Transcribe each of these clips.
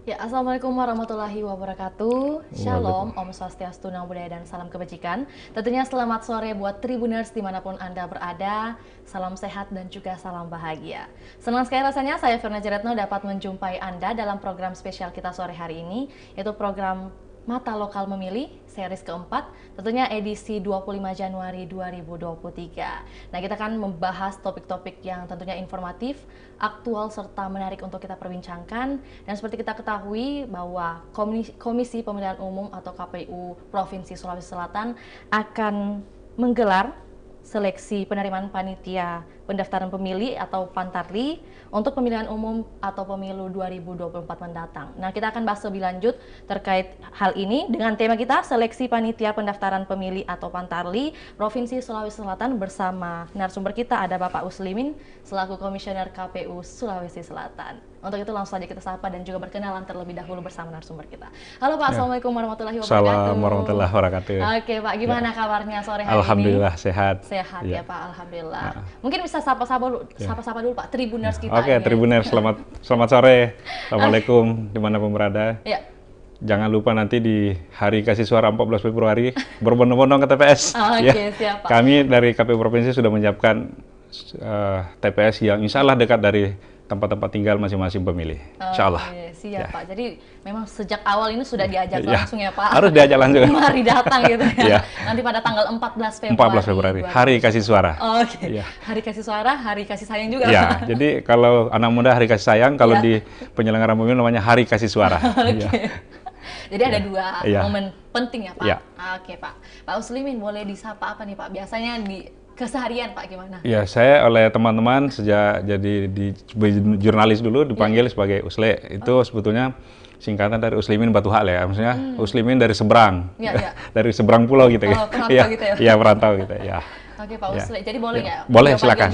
Ya, Assalamualaikum warahmatullahi wabarakatuh. Shalom, Waalaikumsalam. Om Swastiastu, Namo Buddhaya, dan salam kebajikan. Tentunya selamat sore buat Tribuners dimanapun Anda berada. Salam sehat dan juga salam bahagia. Senang sekali rasanya saya Firna Jeretno dapat menjumpai Anda dalam program spesial kita sore hari ini, yaitu program Mata Lokal Memilih, series keempat, tentunya edisi 25 Januari 2023. Nah, kita akan membahas topik-topik yang tentunya informatif, aktual, serta menarik untuk kita perbincangkan. Dan seperti kita ketahui bahwa Komisi Pemilihan Umum atau KPU Provinsi Sulawesi Selatan akan menggelar seleksi penerimaan panitia pendaftaran pemilih atau Pantarli untuk pemilihan umum atau pemilu 2024 mendatang. Nah, kita akan bahas lebih lanjut terkait hal ini dengan tema kita seleksi panitia pendaftaran pemilih atau Pantarli Provinsi Sulawesi Selatan. Bersama narasumber kita ada Bapak Uslimin selaku Komisioner KPU Sulawesi Selatan. Untuk itu langsung saja kita sapa dan juga berkenalan terlebih dahulu bersama narasumber kita. Halo Pak, Assalamualaikum warahmatullahi wabarakatuh. Salam warahmatullahi wabarakatuh. Oke Pak, gimana kabarnya sore hari ini? Alhamdulillah sehat. Sehat ya Pak, Alhamdulillah. Mungkin bisa sapa-sapa dulu Pak, Tribuners kita. Oke, Tribuners, selamat sore. Assalamualaikum dimanapun berada. Ya. Jangan lupa nanti di hari kasih suara 14 Februari berbondong-bondong ke TPS. Oke, siap Pak. Kami dari KPU Provinsi sudah menyiapkan TPS yang insya Allah dekat dari tempat-tempat tinggal masing-masing pemilih. Insya Allah. Siap Pak. Jadi memang sejak awal ini sudah diajak langsung ya Pak. Harus diajak langsung. Mari datang gitu ya. Nanti pada tanggal 14 Februari. 14 Februari, hari kasih suara. Oke. Hari kasih suara, hari kasih sayang juga. Ya, jadi kalau anak muda hari kasih sayang, kalau di penyelenggaraan pemilu namanya hari kasih suara. Jadi ada dua momen penting ya Pak. Ya. Oke Pak. Pak Uslimin boleh disapa apa nih Pak? Biasanya di keseharian Pak gimana? Ya, saya oleh teman-teman sejak jadi di jurnalis dulu dipanggil sebagai Usle. Itu sebetulnya singkatan dari Uslimin Batu Hak ya, maksudnya Uslimin dari seberang, dari seberang pulau gitu ya. Perantau gitu ya? Iya, perantau gitu ya. Oke Pak Usle, jadi boleh nggak? Boleh, silakan.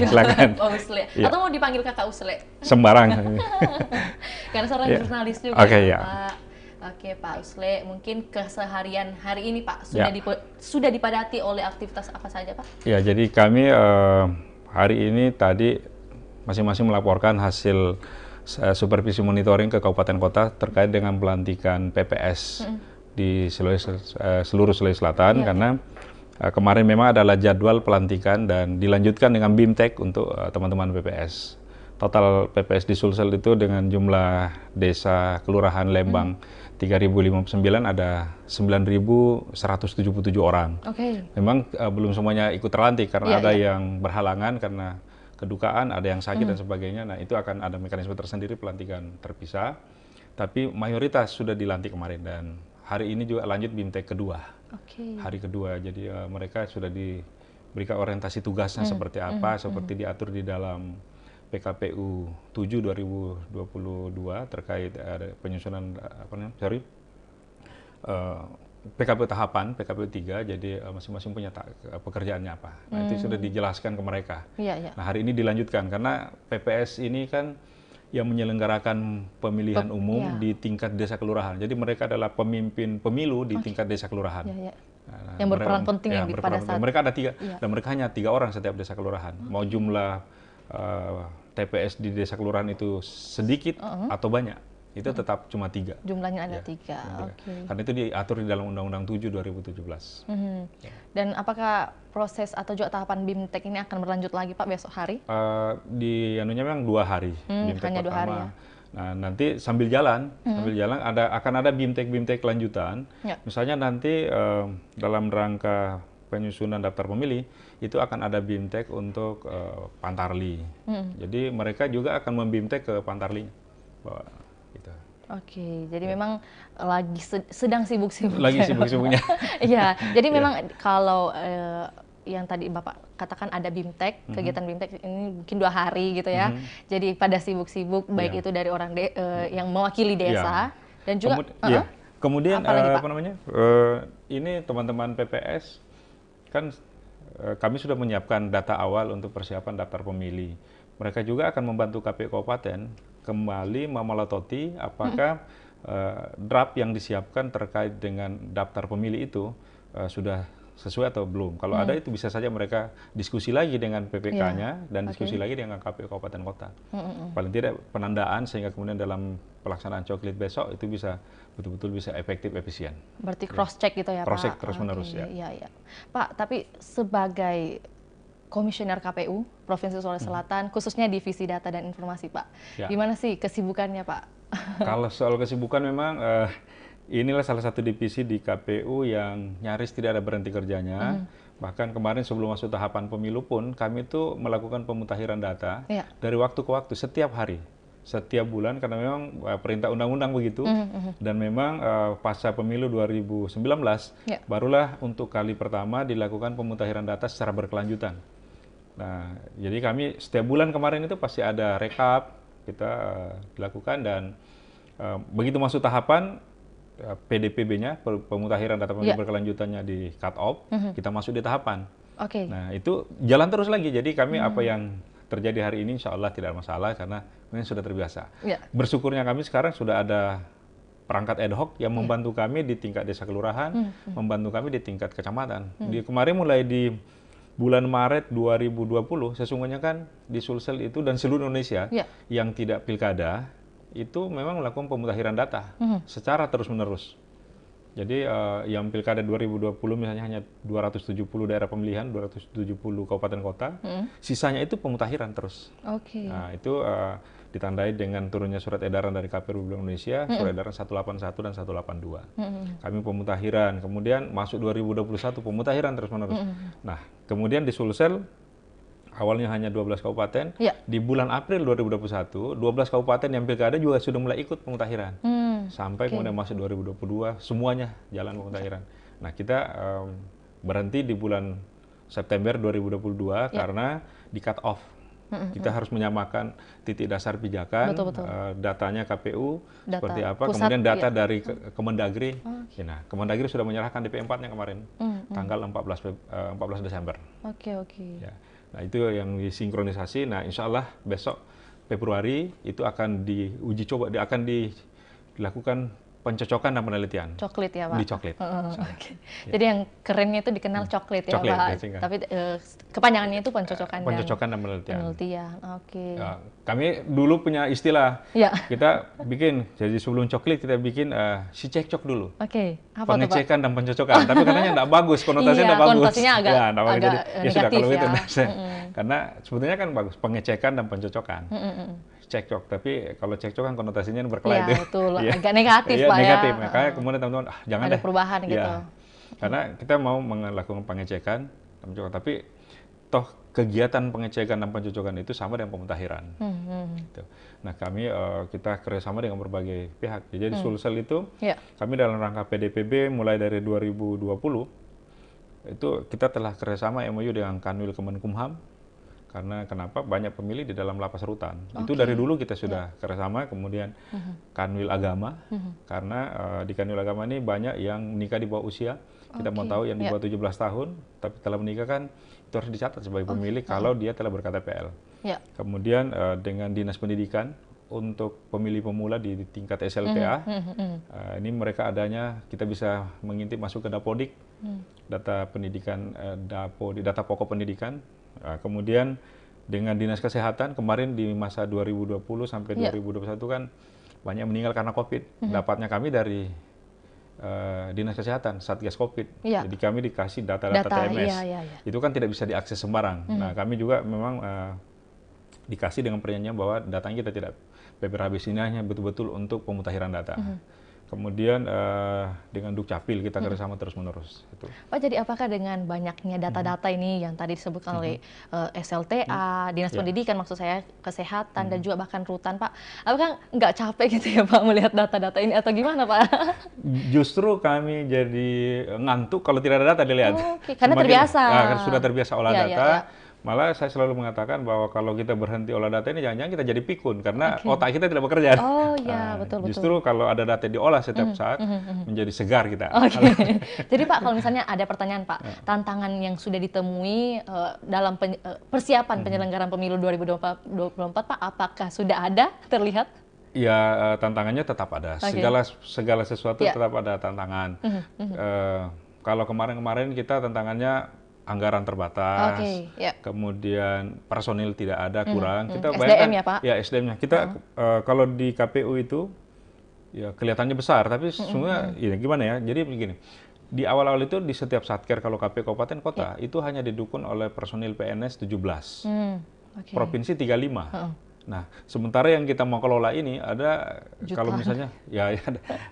Pak Usle. Atau mau dipanggil Kakak Usle? Sembarang. Karena seorang jurnalis juga Pak. Oke Pak Usle, mungkin keseharian hari ini Pak sudah dipadati oleh aktivitas apa saja Pak? Ya, jadi kami hari ini tadi masing-masing melaporkan hasil supervisi monitoring ke kabupaten kota terkait dengan pelantikan PPS di seluruh Sulawesi Selatan, karena kemarin memang adalah jadwal pelantikan dan dilanjutkan dengan BIMTEK untuk teman-teman PPS. Total PPS di Sulsel itu dengan jumlah desa kelurahan Lembang 3.059 ada 9.177 orang. Memang belum semuanya ikut terlantik karena ada yang berhalangan karena kedukaan, ada yang sakit dan sebagainya. Nah, itu akan ada mekanisme tersendiri pelantikan terpisah. Tapi mayoritas sudah dilantik kemarin dan hari ini juga lanjut BIMTEK kedua. Hari kedua, jadi mereka sudah diberikan orientasi tugasnya seperti apa, seperti diatur di dalam PKPU 7 2022 terkait penyusunan PKPU tahapan, PKPU 3, jadi masing-masing punya pekerjaannya apa. Nah, itu sudah dijelaskan ke mereka. Nah, hari ini dilanjutkan karena PPS ini kan yang menyelenggarakan pemilihan umum di tingkat desa kelurahan. Jadi mereka adalah pemimpin pemilu di tingkat desa kelurahan. Nah, yang berperan penting pada saat mereka ada 3 dan mereka hanya 3 orang setiap desa kelurahan. Mau jumlah TPS di desa kelurahan itu sedikit atau banyak, itu tetap cuma 3. Jumlahnya ada 3. Karena itu diatur di dalam Undang-Undang 7 2017. Dan apakah proses atau juga tahapan BIMTEK ini akan berlanjut lagi Pak besok hari? Di anunya memang 2 hari. BIMTEK hanya pertama. 2 hari ya? Nah, nanti sambil jalan akan ada BIMTEK lanjutan. Misalnya nanti dalam rangka penyusunan daftar pemilih itu akan ada BIMTEK untuk Pantarli. Jadi mereka juga akan membimtek ke Pantarli. Gitu. Jadi memang lagi sedang sibuk-sibuknya. Lagi sibuk-sibuknya. Iya, jadi memang kalau yang tadi Bapak katakan ada BIMTEK, kegiatan BIMTEK ini mungkin 2 hari gitu ya. Jadi pada sibuk-sibuk, baik itu dari orang yang mewakili desa dan juga kemudian ini teman-teman PPS kan kami sudah menyiapkan data awal untuk persiapan daftar pemilih. Mereka juga akan membantu KPU Kabupaten kembali memelototi apakah draft yang disiapkan terkait dengan daftar pemilih itu sudah sesuai atau belum. Kalau ada itu bisa saja mereka diskusi lagi dengan PPK-nya dan diskusi lagi dengan KPU Kabupaten Kota. Paling tidak penandaan sehingga kemudian dalam pelaksanaan coklit besok itu bisa betul-betul bisa efektif, efisien. Berarti cross check gitu ya, Pak? Cross check terus-menerus ya. Iya. Pak, tapi sebagai Komisioner KPU Provinsi Sulawesi Selatan, khususnya Divisi Data dan Informasi, Pak, gimana sih kesibukannya, Pak? Kalau soal kesibukan memang inilah salah satu divisi di KPU yang nyaris tidak ada berhenti kerjanya. Bahkan kemarin sebelum masuk tahapan pemilu pun kami itu melakukan pemutakhiran data dari waktu ke waktu setiap hari, setiap bulan karena memang perintah undang-undang begitu. Dan memang pasca pemilu 2019 barulah untuk kali pertama dilakukan pemutakhiran data secara berkelanjutan. Nah, jadi kami setiap bulan kemarin itu pasti ada rekap kita dilakukan dan begitu masuk tahapan PDPB-nya, pemutakhiran data pemilih berkelanjutannya di cut off, kita masuk di tahapan. Nah, itu jalan terus lagi. Jadi kami apa yang terjadi hari ini insya Allah tidak ada masalah karena ini sudah terbiasa. Bersyukurnya kami sekarang sudah ada perangkat ad hoc yang membantu kami di tingkat desa kelurahan, membantu kami di tingkat kecamatan. Kemarin mulai di bulan Maret 2020, sesungguhnya kan di Sulsel itu dan seluruh Indonesia yang tidak pilkada, itu memang melakukan pemutakhiran data secara terus-menerus. Jadi yang pilkada 2020 misalnya hanya 270 daerah pemilihan, 270 kabupaten kota, sisanya itu pemutakhiran terus. Nah, itu ditandai dengan turunnya surat edaran dari KPU Republik Indonesia, surat edaran 181 dan 182. Kami pemutakhiran, kemudian masuk 2021 pemutakhiran terus-menerus. Nah, kemudian di Sulsel awalnya hanya 12 kabupaten, di bulan April 2021, 12 kabupaten yang pilkada juga sudah mulai ikut pemutakhiran. Sampai kemudian masuk 2022, semuanya jalan pemutakhiran. Nah, kita berhenti di bulan September 2022 karena di cut off. Kita harus menyamakan titik dasar pijakan, datanya KPU, seperti apa, kemudian data dari Kemendagri. Nah, Kemendagri sudah menyerahkan DP4-nya kemarin, tanggal 14 Desember. Nah, itu yang disinkronisasi. Nah, insya Allah besok Februari itu akan diuji coba, akan dilakukan pencocokan dan penelitian. Coklit ya, Pak? Di coklit. Jadi yang kerennya itu dikenal coklit ya, Pak? Tapi kepanjangannya itu pencocokan dan penelitian. Kami dulu punya istilah, kita bikin, jadi sebelum coklit kita bikin si cekcok dulu. Apa pengecekan dan pencocokan. Tapi katanya tidak bagus, konotasinya tidak bagus. Konotasinya agak negatif sudah, kalau itu karena sebetulnya kan bagus, pengecekan dan pencocokan. Cekcok, tapi kalau cekcok kan konotasinya berkelahi. Iya, betul. Agak negatif, Pak, negatif. Makanya kemudian teman-teman, jangan ada perubahan gitu. Karena kita mau melakukan pengecekan, tapi toh kegiatan pengecekan dan pencocokan itu sama dengan pemutakhiran. Gitu. Nah, kita kerjasama dengan berbagai pihak. Jadi Sulsel itu, kami dalam rangka PDPB mulai dari 2020, itu kita telah kerjasama MOU dengan Kanwil Kemenkumham. Karena kenapa? Banyak pemilih di dalam lapas rutan. Itu dari dulu kita sudah kerjasama, kemudian Kanwil Agama, karena di Kanwil Agama ini banyak yang menikah di bawah usia. Kita mau tahu yang di bawah 17 tahun, tapi telah menikah kan itu harus dicatat sebagai pemilih kalau dia telah ber-KTPL. Kemudian dengan Dinas Pendidikan, untuk pemilih pemula di tingkat SLTA, ini mereka adanya, kita bisa mengintip masuk ke Dapodik, data pendidikan, data pokok pendidikan. Kemudian dengan Dinas Kesehatan, kemarin di masa 2020 sampai 2021 kan banyak meninggal karena COVID. Dapatnya kami dari Dinas Kesehatan, Satgas COVID. Jadi kami dikasih data-data TMS. Itu kan tidak bisa diakses sembarang. Nah, kami juga memang dikasih dengan perjanjian bahwa datanya kita tidak PPRHB, ini hanya betul-betul untuk pemutakhiran data. Kemudian dengan Dukcapil kita kerjasama terus-menerus. Pak, jadi apakah dengan banyaknya data-data ini yang tadi disebutkan oleh SLTA, Dinas Pendidikan maksud saya, Kesehatan, dan juga bahkan Rutan, Pak, apakah nggak capek gitu ya, Pak, melihat data-data ini atau gimana, Pak? Justru kami jadi ngantuk kalau tidak ada data dilihat. Karena terbiasa. Sudah terbiasa olah data. Malah saya selalu mengatakan bahwa kalau kita berhenti olah data ini jangan-jangan kita jadi pikun karena otak kita tidak bekerja. Betul. Justru kalau ada data diolah setiap saat menjadi segar kita. Jadi Pak, kalau misalnya ada pertanyaan, Pak, tantangan yang sudah ditemui dalam persiapan penyelenggaraan pemilu 2024, Pak, apakah sudah ada terlihat? Ya, tantangannya tetap ada. Segala sesuatu tetap ada tantangan. kalau kemarin-kemarin kita tantangannya anggaran terbatas, kemudian personil tidak ada, kurang. Kita bayangkan, SDM ya Pak? Ya, SDM-nya. Kita kalau di KPU itu ya kelihatannya besar, tapi sebenarnya ya gimana ya? Jadi begini, di awal-awal itu di setiap satker kalau KPU kabupaten kota itu hanya didukung oleh personil PNS 17, provinsi 35. Nah, sementara yang kita mau kelola ini ada kalau misalnya ya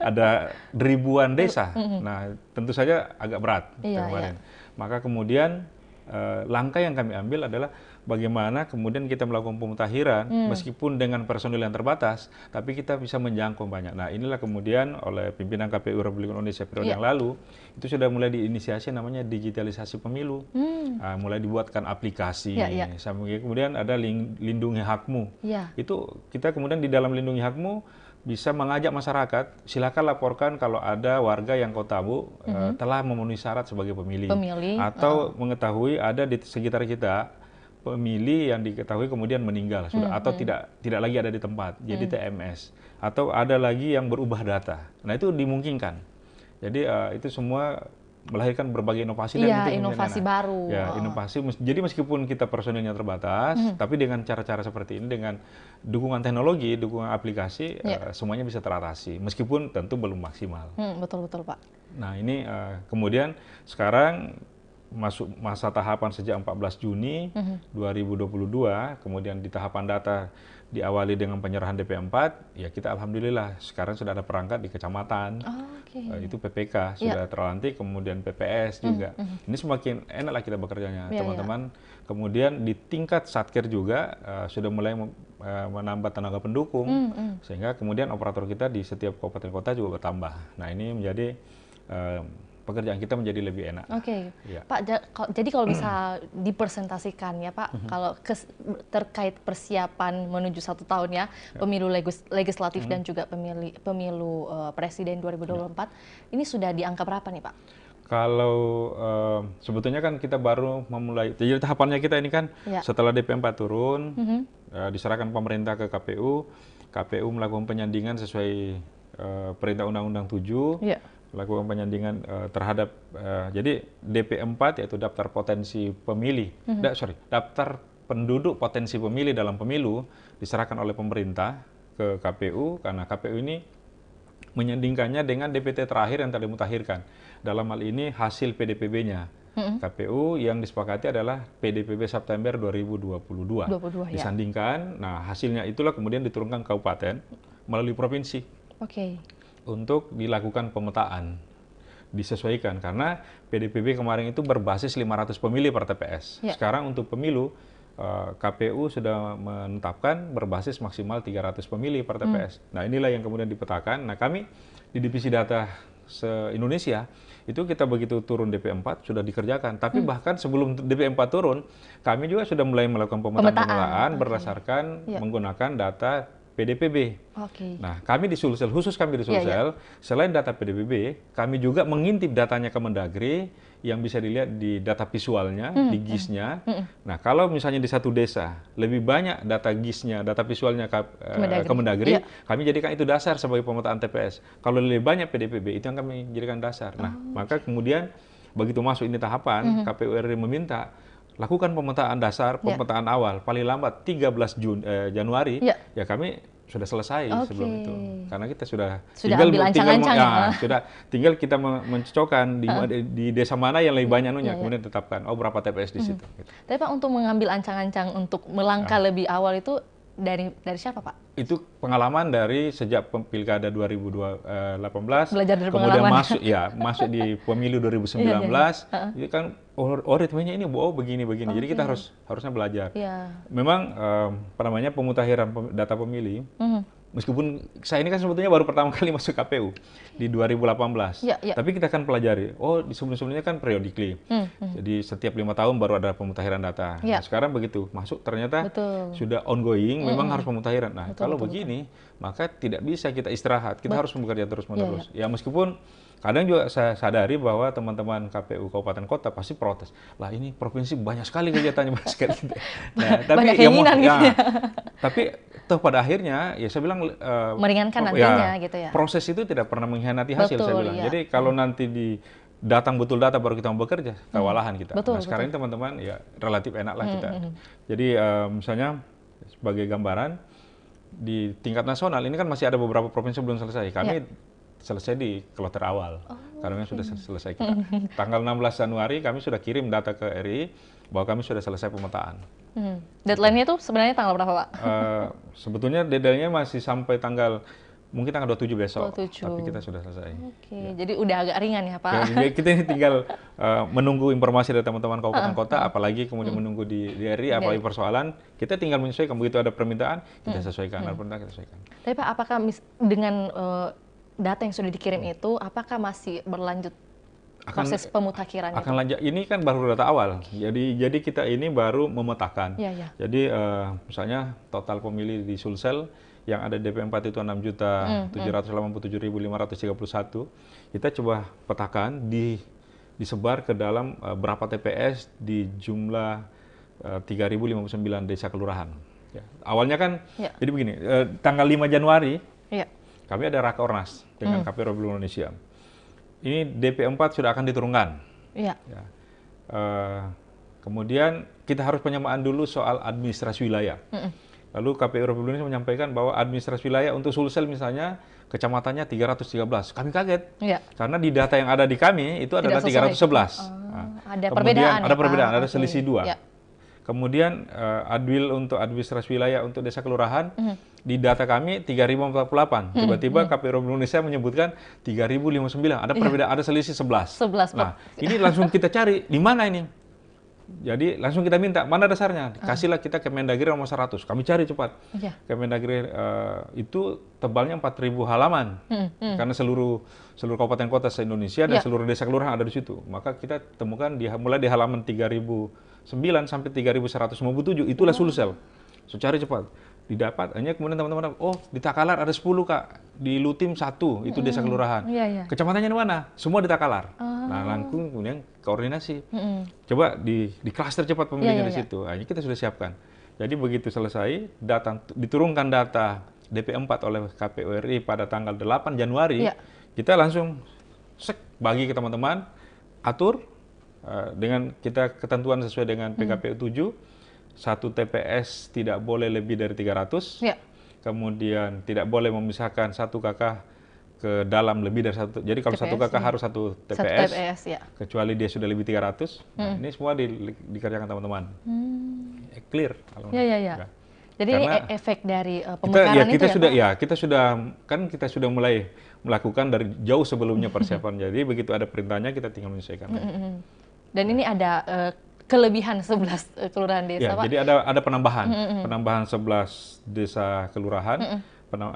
ada ribuan desa. Nah, tentu saja agak berat kemarin. Maka kemudian langkah yang kami ambil adalah bagaimana kemudian kita melakukan pemutakhiran meskipun dengan personil yang terbatas, tapi kita bisa menjangkau banyak. Nah, inilah kemudian oleh pimpinan KPU Republik Indonesia periode yang lalu itu sudah mulai diinisiasi namanya digitalisasi pemilu. Mulai dibuatkan aplikasi. Sampai kemudian ada Lindungi Hakmu. Itu kita kemudian di dalam Lindungi Hakmu bisa mengajak masyarakat, silakan laporkan kalau ada warga yang kau tahu telah memenuhi syarat sebagai pemilih. Atau mengetahui ada di sekitar kita pemilih yang diketahui kemudian meninggal sudah atau tidak lagi ada di tempat, jadi TMS. Atau ada lagi yang berubah data. Nah, itu dimungkinkan. Jadi itu semua melahirkan berbagai inovasi dan itu inovasi baru. Ya, inovasi. Jadi meskipun kita personilnya terbatas, tapi dengan cara-cara seperti ini, dengan dukungan teknologi, dukungan aplikasi, semuanya bisa teratasi. Meskipun tentu belum maksimal. Betul Pak. Nah, ini kemudian sekarang masuk masa tahapan sejak 14 Juni 2022, kemudian di tahapan data diawali dengan penyerahan DP4, ya kita alhamdulillah sekarang sudah ada perangkat di kecamatan, itu PPK sudah terlantik, kemudian PPS juga. Ini semakin enak lah kita bekerjanya, teman-teman. Kemudian di tingkat satker juga sudah mulai menambah tenaga pendukung, sehingga kemudian operator kita di setiap kabupaten kota juga bertambah. Nah, ini menjadi pekerjaan kita menjadi lebih enak. Pak, jadi kalau bisa dipresentasikan ya Pak, kalau terkait persiapan menuju 1 tahun ya, pemilu legislatif dan juga pemilu presiden 2024, ini sudah di angka berapa nih Pak? Kalau sebetulnya kan kita baru memulai, jadi tahapannya kita ini kan setelah DP4 turun, diserahkan pemerintah ke KPU, KPU melakukan penyandingan sesuai perintah Undang-Undang 7, melakukan penyandingan terhadap jadi DP4 yaitu daftar potensi pemilih, daftar penduduk potensi pemilih dalam pemilu diserahkan oleh pemerintah ke KPU karena KPU ini menyandingkannya dengan DPT terakhir yang telah dimutakhirkan. Dalam hal ini hasil PDPB-nya. KPU yang disepakati adalah PDPB September 2022. Disandingkan, nah hasilnya itulah kemudian diturunkan ke kabupaten melalui provinsi. Untuk dilakukan pemetaan, disesuaikan karena PDPB kemarin itu berbasis 500 pemilih per TPS. Sekarang untuk pemilu KPU sudah menetapkan berbasis maksimal 300 pemilih per TPS. Nah, inilah yang kemudian dipetakan. Nah, kami di Divisi Data se-Indonesia itu kita begitu turun DP4 sudah dikerjakan. Tapi bahkan sebelum DP4 turun, kami juga sudah mulai melakukan pemetaan berdasarkan menggunakan data PDPB. Nah, kami di Sulsel, khusus kami di Sulsel, selain data PDPB, kami juga mengintip datanya Kemendagri yang bisa dilihat di data visualnya, di GIS-nya. Nah, kalau misalnya di satu desa lebih banyak data GIS-nya, data visualnya Kemendagri, kami jadikan itu dasar sebagai pemetaan TPS. Kalau lebih banyak PDPB, itu yang kami jadikan dasar. Nah, maka kemudian begitu masuk ini tahapan, KPU RI meminta lakukan pemetaan dasar, pemetaan awal, paling lambat 13 Januari, ya kami sudah selesai sebelum itu. Karena kita sudah tinggal kita mencocokkan di desa mana yang lebih banyak kemudian tetapkan, berapa TPS di situ. Tapi Pak, untuk mengambil ancang-ancang untuk melangkah lebih awal itu dari siapa Pak? Itu pengalaman dari sejak Pilkada 2018, belajar dari kemudian pengalaman. masuk di pemilu 2019, itu kan ritmenya ini begini. Jadi kita harusnya belajar. Memang pemutakhiran data pemilih, meskipun saya ini kan sebetulnya baru pertama kali masuk KPU di 2018, tapi kita akan pelajari. Sebelum-sebelumnya kan periodically, jadi setiap 5 tahun baru ada pemutakhiran data. Nah, sekarang begitu masuk ternyata sudah ongoing, memang harus pemutakhiran. Nah, kalau begini maka tidak bisa kita istirahat, kita harus bekerja terus-menerus. Ya meskipun kadang juga saya sadari bahwa teman-teman KPU kabupaten kota pasti protes. Lah ini provinsi banyak sekali kegiatannya, banyak sekali. Nah, tapi tapi toh pada akhirnya ya saya bilang meringankan nantinya gitu ya. Proses itu tidak pernah mengkhianati hasil. Betul, saya bilang. Jadi kalau nanti di datang betul data baru kita mau bekerja, kewalahan kita. Betul, Nah sekarang ini teman-teman ya relatif enak lah kita. Jadi misalnya sebagai gambaran, di tingkat nasional ini kan masih ada beberapa provinsi belum selesai. Kami selesai di kloter awal, karena sudah selesai kita. Tanggal 16 Januari kami sudah kirim data ke RI bahwa kami sudah selesai pemetaan. Deadline-nya itu sebenarnya tanggal berapa, Pak? Sebetulnya deadline-nya masih sampai mungkin tanggal 27 besok, 27. tapi kita sudah selesai. Oke, jadi udah agak ringan ya, Pak? Ya, kita ini tinggal menunggu informasi dari teman-teman kabupaten kota, apalagi kemudian menunggu di RI, apalagi persoalan, kita tinggal menyesuaikan. Begitu ada permintaan, kita sesuaikan, ada permintaan kita sesuaikan. Tapi Pak, apakah dengan data yang sudah dikirim itu, apakah masih berlanjut proses pemutakhiran? Akan lanjut. Ini kan baru data awal, jadi kita ini baru memetakan. Jadi misalnya total pemilih di Sulsel yang ada DP4 itu 6.787.531. Kita coba petakan, disebar ke dalam berapa TPS di jumlah 3.059 desa kelurahan. Ya. Awalnya kan, jadi begini, tanggal 5 Januari, kami ada Rakornas dengan KPU Republik Indonesia. Ini DP4 sudah akan diturunkan. Ya. Kemudian kita harus penyamaan dulu soal administrasi wilayah. Lalu KPU Republik Indonesia menyampaikan bahwa administrasi wilayah untuk Sulsel misalnya kecamatannya 313. Kami kaget, karena di data yang ada di kami itu adalah 311. Ada perbedaan. Ada perbedaan, ada selisih 2. Kemudian adwil untuk administrasi wilayah untuk desa kelurahan di data kami 3.048. Tiba-tiba KPU Republik Indonesia menyebutkan 3.059. Ada perbedaan, ada selisih 11. Nah, ini langsung kita cari di mana ini. Jadi langsung kita minta, mana dasarnya? Kasihlah kita Kemendagri nomor 100. Kami cari cepat. Kemendagri itu tebalnya 4.000 halaman. Karena seluruh kabupaten kota se-Indonesia dan seluruh desa kelurahan ada di situ. Maka kita temukan mulai di halaman 3.009 sampai 3.157. Itulah Sulsel. So, cari cepat. Didapat, hanya kemudian teman-teman, di Takalar ada 10 Kak, di Lutim 1, itu desa kelurahan. Kecamatannya di mana? Semua di Takalar. Nah, langsung kemudian koordinasi. Coba di klaster cepat pemilihnya di situ. Hanya kita sudah siapkan. Jadi begitu selesai, diturunkan data DP4 oleh KPU RI pada tanggal 8 Januari, kita langsung bagi ke teman-teman, atur dengan kita ketentuan sesuai dengan PKPU 7. Satu TPS tidak boleh lebih dari 300, kemudian tidak boleh memisahkan satu kakak ke dalam lebih dari satu. Jadi kalau satu kakak harus satu TPS, kecuali dia sudah lebih 300. Nah, ini semua dikerjakan teman-teman. Clear. Jadi efek dari pemekaran itu kita sudah mulai melakukan dari jauh sebelumnya persiapan. Jadi begitu ada perintahnya kita tinggal menyesuaikan. Dan ini ada kelebihan 11 kelurahan desa, Pak? Jadi ada penambahan, penambahan 11 desa kelurahan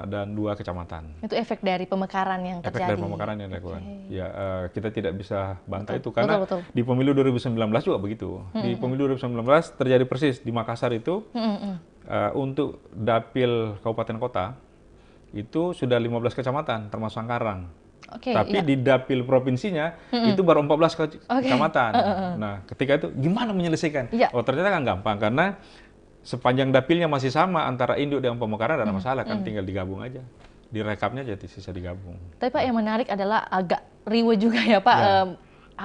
dan 2 kecamatan. Itu efek dari pemekaran yang terjadi. Efek dari pemekaran yang dilakukan. Ya, kita tidak bisa bantah itu karena di pemilu 2019 juga begitu. Di pemilu 2019 terjadi persis di Makassar itu untuk dapil kabupaten kota itu sudah 15 kecamatan termasuk Angkarang. Tapi di dapil provinsinya itu baru 14 kecamatan. Nah, ketika itu gimana menyelesaikan? Ternyata kan gampang karena sepanjang dapilnya masih sama antara induk dan pemekaran, ada masalah kan, tinggal digabung aja. Direkapnya jadi sisa digabung. Tapi Pak, yang menarik adalah agak riweh juga ya Pak,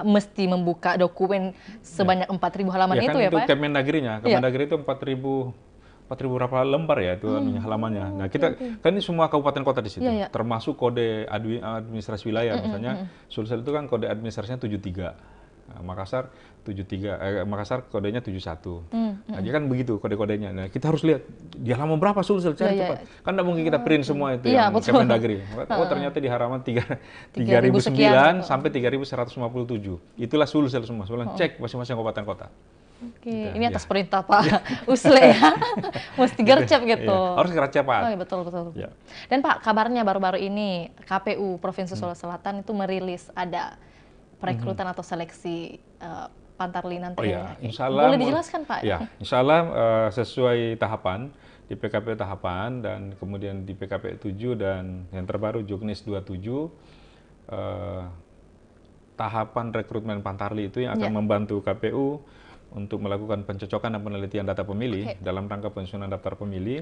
mesti membuka dokumen sebanyak 4.000 halaman itu ya Pak? Itu Kemendagrinya. Kemendagri itu 4.000 berapa lembar ya itu halamannya. Nah, kita kan ini semua kabupaten kota di situ, termasuk kode administrasi wilayah. Misalnya Sulsel itu kan kode administrasinya 73. Makassar 73, Makassar kodenya 71. Nah, jadi kan begitu kode-kodenya. Nah, kita harus lihat di halaman berapa Sulsel, cari cepat. Kan tidak mungkin kita print semua itu yang Kemendagri. Ternyata di halaman 3.009 sampai 3.157. Itulah Sulsel semua. Sebenarnya cek masing-masing kabupaten kota. Ini atas perintah Pak Usle ya, mesti gercep gitu. Harus gercep cepat. Betul. Dan Pak, kabarnya baru-baru ini KPU Provinsi Sulawesi Selatan itu merilis ada perekrutan atau seleksi Pantarli nanti. Boleh dijelaskan Pak? Insya Allah sesuai tahapan di PKPU tahapan dan kemudian di PKPU 7 dan yang terbaru Juknis 27. Tahapan rekrutmen Pantarli itu yang akan membantu KPU untuk melakukan pencocokan dan penelitian data pemilih dalam rangka penyusunan daftar pemilih,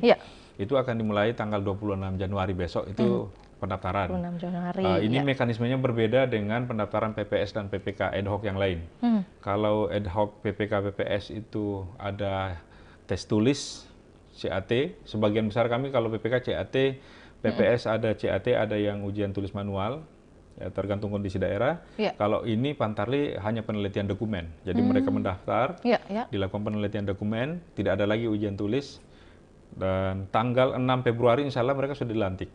itu akan dimulai tanggal 26 Januari besok. Itu pendaftaran. 26 Januari. Ini Ya. mekanismenya berbeda dengan pendaftaran PPS dan PPK ad hoc yang lain. Kalau ad hoc PPK PPS itu ada tes tulis, CAT, sebagian besar kami kalau PPK CAT, PPS ada CAT, ada yang ujian tulis manual, ya, tergantung kondisi daerah. Ya. Kalau ini Pantarli hanya penelitian dokumen, jadi mereka mendaftar, Ya, ya. dilakukan penelitian dokumen, tidak ada lagi ujian tulis, dan tanggal 6 Februari insya Allah mereka sudah dilantik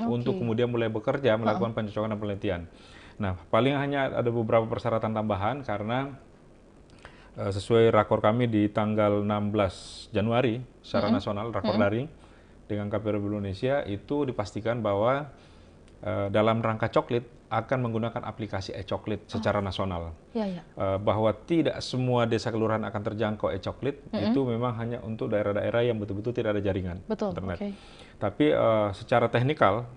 untuk kemudian mulai bekerja, melakukan pencocokan dan penelitian. Nah, paling hanya ada beberapa persyaratan tambahan karena sesuai rakor kami di tanggal 16 Januari secara nasional, rakor daring dengan KPU Republik Indonesia itu dipastikan bahwa dalam rangka coklit akan menggunakan aplikasi e-coklit secara nasional. Ya, ya. Bahwa tidak semua desa kelurahan akan terjangkau e-coklit, itu memang hanya untuk daerah-daerah yang betul-betul tidak ada jaringan internet. Tapi secara teknikal,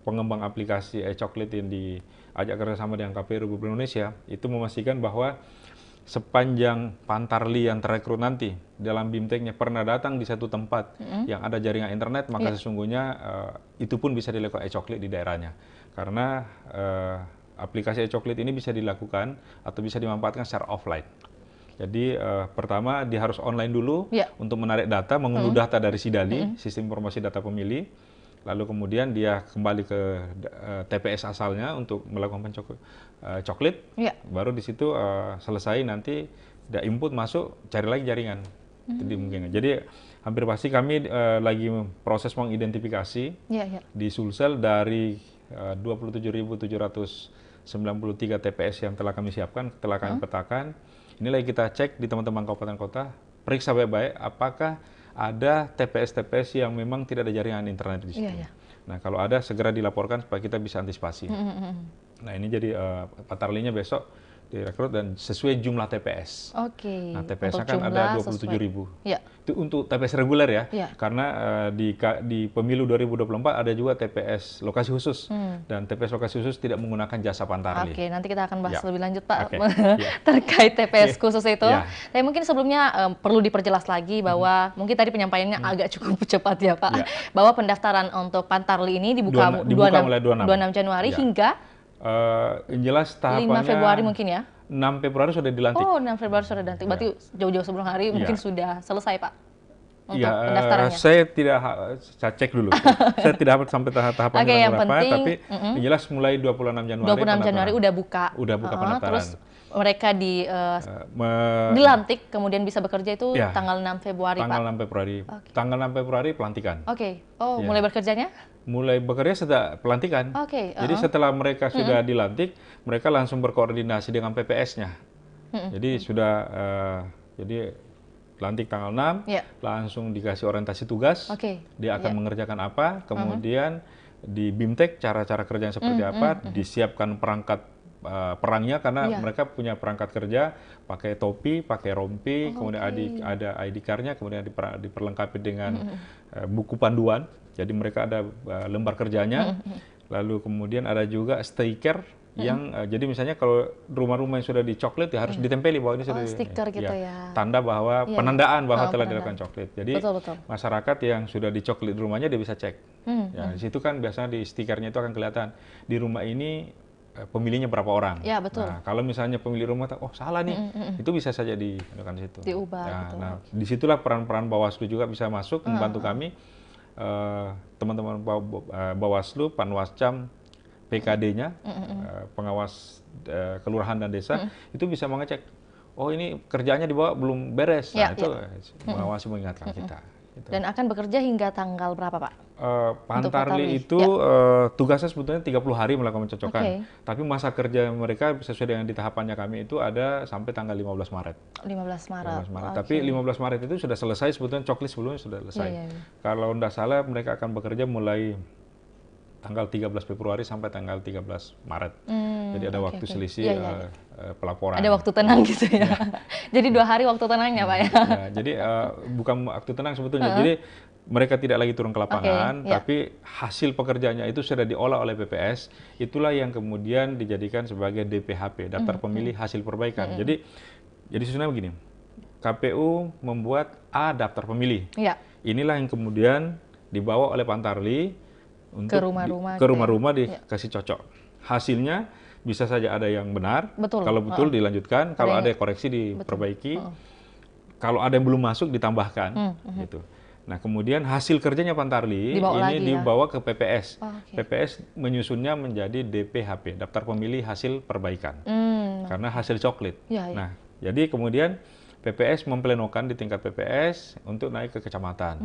pengembang aplikasi e-coklit yang diajak kerjasama dengan KPU Republik Indonesia itu memastikan bahwa sepanjang Pantarli yang terekrut nanti dalam BIMTEK-nya pernah datang di satu tempat yang ada jaringan internet, maka sesungguhnya itu pun bisa dilakukan e-coklit di daerahnya. Karena aplikasi e-coklit ini bisa dilakukan atau bisa dimanfaatkan secara offline. Jadi pertama dia harus online dulu untuk menarik data, mengunduh data dari SIDALI, Sistem Informasi Data Pemilih. Lalu kemudian dia kembali ke TPS asalnya untuk melakukan coklit. Baru di situ selesai nanti dia input masuk, cari lagi jaringan. Jadi mungkin. Jadi hampir pasti kami lagi proses mengidentifikasi di Sulsel dari 27.793 TPS yang telah kami siapkan, telah kami petakan. Inilah yang kita cek di teman-teman kabupaten kota, periksa baik-baik apakah ada TPS-TPS yang memang tidak ada jaringan internet di situ. Nah, kalau ada segera dilaporkan supaya kita bisa antisipasi. Nah, ini jadi Pantarlinya besok direkrut dan sesuai jumlah TPS. Nah, TPS-nya kan ada 27.000. Itu untuk TPS reguler ya. Karena di pemilu 2024 ada juga TPS lokasi khusus. Dan TPS lokasi khusus tidak menggunakan jasa Pantarli. Nanti kita akan bahas lebih lanjut Pak terkait TPS khusus itu. Tapi mungkin sebelumnya perlu diperjelas lagi bahwa mungkin tadi penyampaiannya agak cukup cepat ya Pak. Bahwa pendaftaran untuk Pantarli ini dibuka mulai 26 Januari hingga yang jelas tahapannya 5 Februari mungkin ya? 6 Februari sudah dilantik. 6 Februari sudah dilantik. Berarti jauh-jauh sebelum hari mungkin sudah selesai Pak untuk pendaftarannya. Saya cek dulu. Saya tidak sampai tahapan yang berapa, penting, tapi yang jelas mulai 26 Januari. 26 Januari udah buka. Pendaftaran. Terus mereka dilantik kemudian bisa bekerja itu tanggal 6 Februari tanggal Pak? 6 Februari. Tanggal 6 Februari pelantikan. Mulai bekerjanya? Mulai bekerja setelah pelantikan. Jadi setelah mereka sudah dilantik, mereka langsung berkoordinasi dengan PPS-nya. Jadi sudah jadi lantik tanggal 6, langsung dikasih orientasi tugas. Dia akan mengerjakan apa, kemudian di BIMTEK cara-cara kerjanya seperti apa, disiapkan perangkat perangnya karena mereka punya perangkat kerja pakai topi, pakai rompi, kemudian ada ID card-nya, kemudian diperlengkapi dengan buku panduan. Jadi mereka ada lembar kerjanya, lalu kemudian ada juga stiker yang jadi misalnya kalau rumah-rumah yang sudah dicoklit ya harus ditempeli bahwa ini sudah stiker gitu ya. Tanda bahwa penandaan bahwa telah dilakukan coklit. Jadi masyarakat yang sudah dicoklit di rumahnya dia bisa cek. Di situ kan biasanya di stikernya itu akan kelihatan di rumah ini pemilihnya berapa orang. Nah, kalau misalnya pemilih rumah salah nih, itu bisa saja dilakukan di situ. Diubah. Nah, disitulah peran-peran Bawaslu juga bisa masuk membantu kami. Teman-teman Bawaslu, Panwascam, PKD-nya, pengawas kelurahan dan desa, itu bisa mengecek, ini kerjanya di bawah belum beres. Nah, itu mengawasi, mengingatkan kita. Dan akan bekerja hingga tanggal berapa Pak? Pantarli itu tugasnya sebetulnya 30 hari melakukan pencocokan. Tapi masa kerja mereka sesuai dengan di tahapannya kami itu ada sampai tanggal 15 Maret. 15 Maret. Tapi 15 Maret itu sudah selesai, sebetulnya coklit sebelumnya sudah selesai. Kalau tidak salah mereka akan bekerja mulai tanggal 13 Februari sampai tanggal 13 Maret. Jadi ada waktu selisih pelaporan. Ada waktu tenang gitu ya. Jadi 2 hari waktu tenangnya Pak ya. Jadi bukan waktu tenang sebetulnya. Jadi mereka tidak lagi turun ke lapangan, tapi hasil pekerjaannya itu sudah diolah oleh PPS. Itulah yang kemudian dijadikan sebagai DPHP, daftar pemilih hasil perbaikan. Jadi sebenarnya begini, KPU membuat daftar pemilih. Inilah yang kemudian dibawa oleh Pantarli ke rumah-rumah ke rumah-rumah dikasih cocok. Hasilnya bisa saja ada yang benar, kalau betul dilanjutkan, kalau ada koreksi diperbaiki, kalau ada yang belum masuk ditambahkan, gitu. Nah, kemudian hasil kerjanya Pantarli dibawa ke PPS. PPS menyusunnya menjadi DPHP, Daftar Pemilih Hasil Perbaikan, karena hasil coklit. Nah, jadi kemudian PPS memplenokan di tingkat PPS untuk naik ke kecamatan.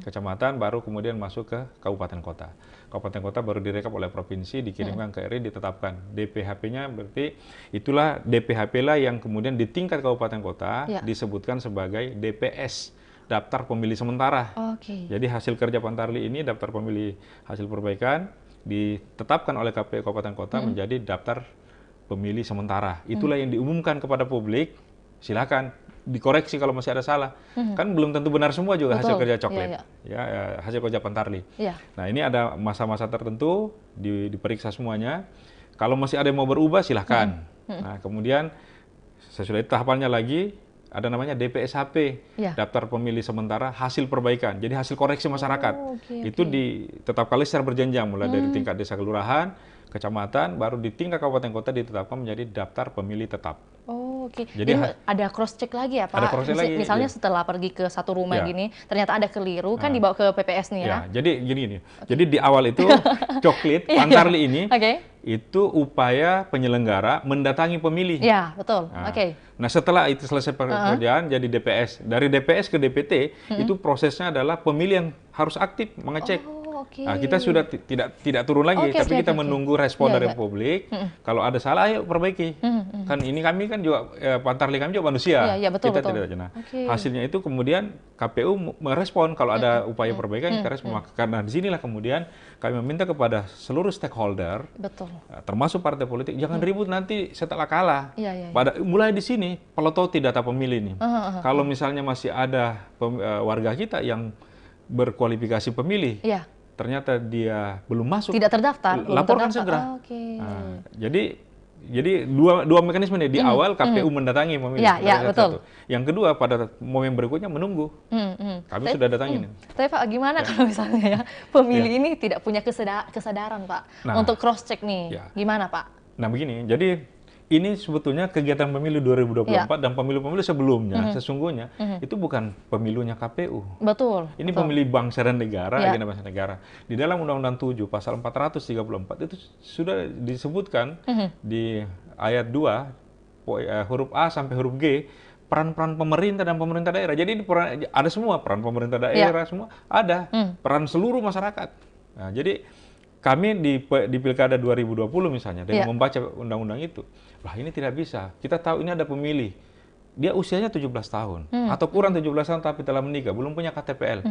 Kecamatan baru kemudian masuk ke kabupaten kota. Kabupaten kota baru direkap oleh provinsi, dikirimkan ke RI, ditetapkan. DPHP-nya berarti itulah DPHP lah yang kemudian di tingkat kabupaten kota disebutkan sebagai DPS. Daftar Pemilih Sementara. Jadi hasil kerja Pantarli ini, Daftar Pemilih Hasil Perbaikan, ditetapkan oleh KPU Kabupaten Kota menjadi Daftar Pemilih Sementara. Itulah yang diumumkan kepada publik, silakan dikoreksi kalau masih ada salah. Kan belum tentu benar semua juga hasil kerja coklit, hasil kerja Pantarli. Nah, ini ada masa-masa tertentu, diperiksa semuanya. Kalau masih ada yang mau berubah, silahkan. Nah, kemudian sesudah tahapannya lagi, ada namanya DPSHP, Daftar Pemilih Sementara Hasil Perbaikan. Jadi hasil koreksi masyarakat. Itu ditetapkan secara berjenjang, mulai dari tingkat desa kelurahan, kecamatan, baru di tingkat kabupaten kota ditetapkan menjadi Daftar Pemilih Tetap. Jadi ada cross check lagi ya Pak? Ada cross check lagi. Misalnya setelah pergi ke satu rumah gini, ternyata ada keliru, kan dibawa ke PPS nih ya? Jadi gini. Jadi di awal itu coklit, Pantarli ini, itu upaya penyelenggara mendatangi pemilih. Iya, betul. Nah, setelah itu selesai pekerjaan jadi DPS. Dari DPS ke DPT, itu prosesnya adalah pemilih yang harus aktif mengecek. Nah, kita sudah tidak turun lagi, tapi kita menunggu respon dari publik. Kalau ada salah, ayo perbaiki. Kan ini kami kan juga, Pantarli kami juga manusia. Kita tidak. Nah, hasilnya itu kemudian KPU merespon kalau ada upaya perbaikan, kita respon. Karena disinilah kemudian kami meminta kepada seluruh stakeholder, termasuk partai politik, jangan ribut nanti setelah kalah. Mulai di sini, pelototi data pemilih ini. Kalau misalnya masih ada warga kita yang berkualifikasi pemilih, ternyata dia belum masuk, tidak terdaftar, laporkan segera. Nah, jadi dua mekanisme nih. Di awal KPU mendatangi pemilih. Betul. Yang kedua, pada momen berikutnya menunggu. Kami sudah datangin. Tapi Pak, gimana kalau misalnya ya pemilih ini tidak punya kesadaran Pak untuk cross check nih? Gimana Pak? Nah, begini. Jadi ini sebetulnya kegiatan pemilu 2024 dan pemilu-pemilu sebelumnya, sesungguhnya itu bukan pemilunya KPU. Betul. Ini pemilih bangsa dan negara, agenda bangsa dan negara. Di dalam Undang-Undang 7 pasal 434 itu sudah disebutkan di ayat 2 huruf A sampai huruf G, peran-peran pemerintah dan pemerintah daerah. Jadi ini ada semua peran pemerintah daerah, semua ada, peran seluruh masyarakat. Nah, jadi kami di Pilkada 2020 misalnya, dengan membaca undang-undang itu, wah ini tidak bisa. Kita tahu ini ada pemilih, dia usianya 17 tahun, atau kurang 17 tahun tapi telah menikah, belum punya KTPL.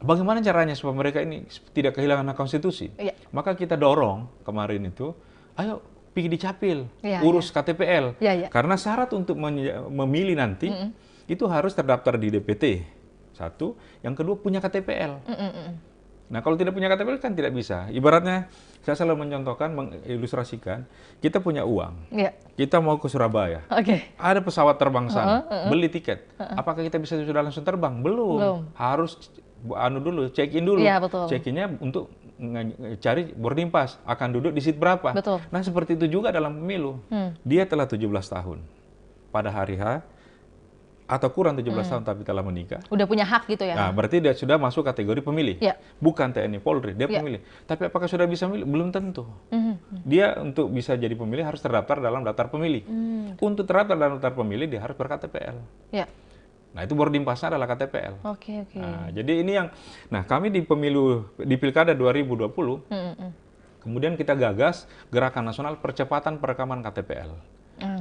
Bagaimana caranya supaya mereka ini tidak kehilangan hak konstitusi? Maka kita dorong kemarin itu, ayo pergi di Capil, urus KTPL. Karena syarat untuk memilih nanti, itu harus terdaftar di DPT. Satu, yang kedua punya KTPL. Nah, kalau tidak punya KTPL kan tidak bisa. Ibaratnya, saya selalu mencontohkan, mengilustrasikan, kita punya uang, kita mau ke Surabaya, ada pesawat terbang sana, beli tiket. Apakah kita bisa sudah langsung terbang? Belum. Harus dulu, check-in dulu. Check-innya untuk cari boarding pass, akan duduk di seat berapa. Nah, seperti itu juga dalam pemilu. Dia telah 17 tahun pada hari H, atau kurang 17 tahun tapi telah menikah. Udah punya hak gitu ya? Nah, berarti dia sudah masuk kategori pemilih. Bukan TNI Polri, dia pemilih. Tapi apakah sudah bisa memilih? Belum tentu. Dia untuk bisa jadi pemilih harus terdaftar dalam daftar pemilih. Untuk terdaftar dalam daftar pemilih, dia harus ber-KTPL. Nah, itu boarding pass-nya adalah KTPL. Nah, jadi ini yang, nah kami di Pilkada 2020, kemudian kita gagas Gerakan Nasional Percepatan Perekaman KTPL.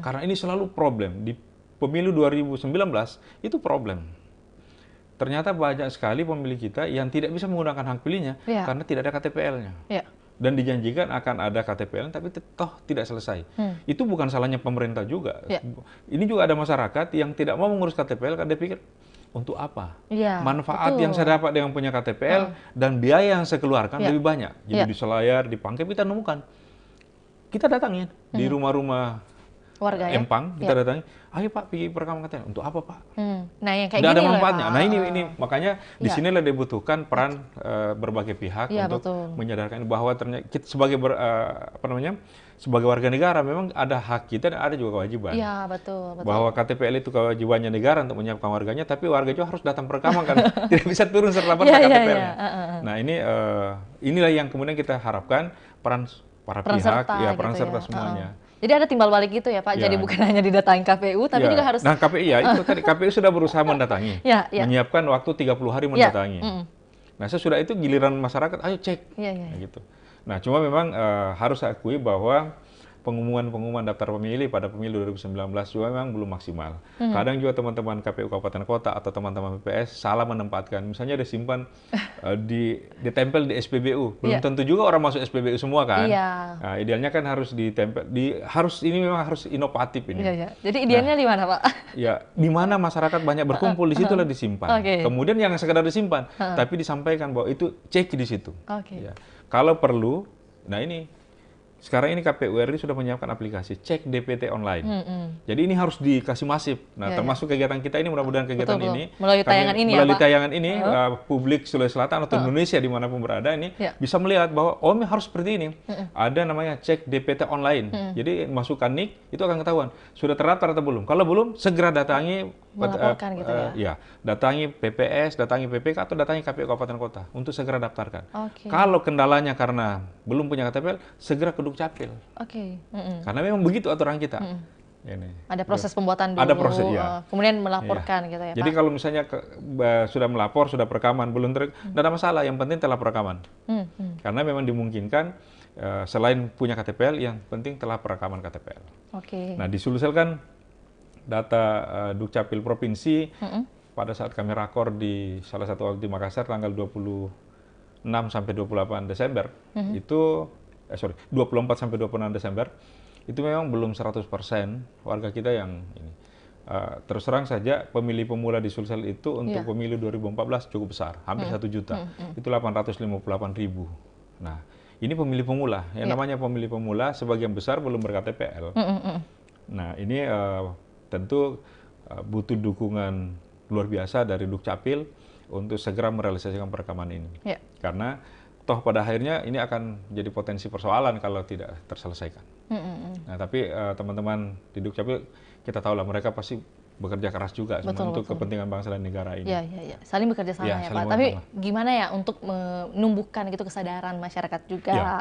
Karena ini selalu problem. Di pemilu 2019 itu problem. Ternyata banyak sekali pemilih kita yang tidak bisa menggunakan hak pilihnya karena tidak ada KTPL-nya. Dan dijanjikan akan ada KTPL, tapi toh tidak selesai. Itu bukan salahnya pemerintah juga. Ini juga ada masyarakat yang tidak mau mengurus KTPL karena dia pikir, untuk apa? Manfaat yang saya dapat dengan punya KTPL dan biaya yang saya keluarkan lebih banyak. Jadi di Selayar, di Pangkep kita nemukan. Kita datangin di rumah-rumah warga ya? Empang, kita datangi, ayo Pak pergi perekaman KTP. Untuk apa Pak? Nah yang kayak Nggak gini ada loh ya, manfaatnya. Pak. Nah ini makanya di Iya. sinilah dibutuhkan peran berbagai pihak Iya, untuk betul. menyadarkan bahwa ternyata kita sebagai sebagai warga negara memang ada hak kita dan ada juga kewajiban. Iya, betul. Bahwa KTPL itu kewajibannya negara untuk menyiapkan warganya, tapi warga juga harus datang perekaman kan, tidak bisa turun serta merta Iya, iya, KTPL-nya. iya. Nah ini inilah yang kemudian kita harapkan peran para Peran pihak, serta ya gitu peran serta ya. semuanya. Jadi ada timbal balik gitu ya Pak. Ya. Jadi bukan hanya didatangin KPU, tapi Ya. juga harus. Nah KPU ya itu tadi KPU sudah berusaha mendatangi, Ya, ya. menyiapkan waktu 30 hari Ya. mendatangi. Nah sesudah itu giliran masyarakat, ayo cek, Iya, iya. nah, gitu. Nah cuma memang harus saya akui bahwa pengumuman daftar pemilih pada pemilu 2019 juga memang belum maksimal. Kadang juga teman-teman KPU Kabupaten Kota atau teman-teman PPS salah menempatkan. Misalnya disimpan ditempel di SPBU. Belum tentu juga orang masuk SPBU semua kan. Iya. Nah, idealnya kan harus ditempel ini memang harus inovatif ini. Iya, iya. Jadi idealnya di mana Pak? Ya, di mana masyarakat banyak berkumpul di situlah disimpan. Oke. Kemudian yang sekedar disimpan, tapi disampaikan bahwa itu cek di situ. Oke. Ya. Kalau perlu, nah ini sekarang ini KPU RI sudah menyiapkan aplikasi cek DPT online. Jadi ini harus dikasih masif. Nah, termasuk kegiatan kita ini mudah-mudahan kegiatan Betul. ini Melalui tayangan ini ya, melalui Pak? tayangan ini publik Sulawesi Selatan atau Indonesia dimanapun berada ini bisa melihat bahwa ini harus seperti ini. Ada namanya cek DPT online. Jadi masukkan nik itu akan ketahuan sudah terdaftar atau belum. Kalau belum segera datangi Melaporkan gitu ya? Ya, datangi PPS, datangi PPK atau datangi KPU Kabupaten Kota untuk segera daftarkan. Oke. Kalau kendalanya karena belum punya KTPL, segera ke Dukcapil. Oke. Karena memang begitu aturan kita. Ini. Ada proses pembuatan dulu. Ada proses, ya. Kemudian melaporkan gitu ya Jadi Pak. kalau misalnya sudah melapor, sudah perekaman, belum tidak ada masalah. Yang penting telah perekaman. Karena memang dimungkinkan selain punya KTPL, yang penting telah perekaman KTPL. Oke. Nah, di Sulsel kan data Dukcapil Provinsi pada saat kami rakor di salah satu waktu di Makassar tanggal 26 sampai 28 Desember itu 24 sampai 26 Desember itu memang belum 100% warga kita yang ini. Terus terang saja pemilih pemula di Sulsel itu untuk pemilu 2014 cukup besar, hampir 1 juta. Itu 858.000. Nah, ini pemilih pemula. Yang namanya pemilih pemula sebagian besar belum ber-KTPL. Nah, ini tentu butuh dukungan luar biasa dari Dukcapil untuk segera merealisasikan perekaman ini. Karena toh pada akhirnya ini akan jadi potensi persoalan kalau tidak terselesaikan. Nah, tapi teman-teman di Dukcapil kita tahu lah mereka pasti bekerja keras juga untuk kepentingan bangsa dan negara ini. Iya. Saling bekerja sama ya Pak. Tapi gimana ya untuk menumbuhkan gitu kesadaran masyarakat juga? Ya.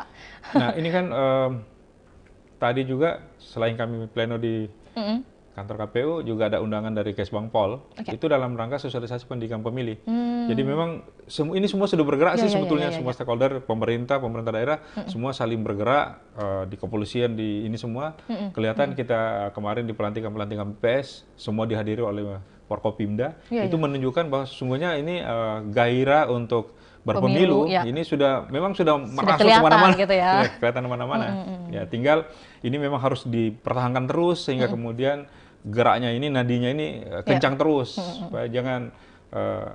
Nah, ini kan tadi juga selain kami pleno di kantor KPU juga ada undangan dari Kesbangpol. Itu dalam rangka sosialisasi pendidikan pemilih. Jadi memang ini semua sudah bergerak sih sebetulnya semua stakeholder, pemerintah daerah semua saling bergerak di kepolisian di ini semua. Kelihatan kita kemarin di pelantikan PPS semua dihadiri oleh Forkopimda. Itu menunjukkan bahwa sesungguhnya ini gairah untuk berpemilu ini memang sudah merasuk kemana-mana, gitu ya. Kelihatan kemana-mana. Ya tinggal ini memang harus dipertahankan terus sehingga kemudian geraknya ini nadinya ini kencang terus, supaya jangan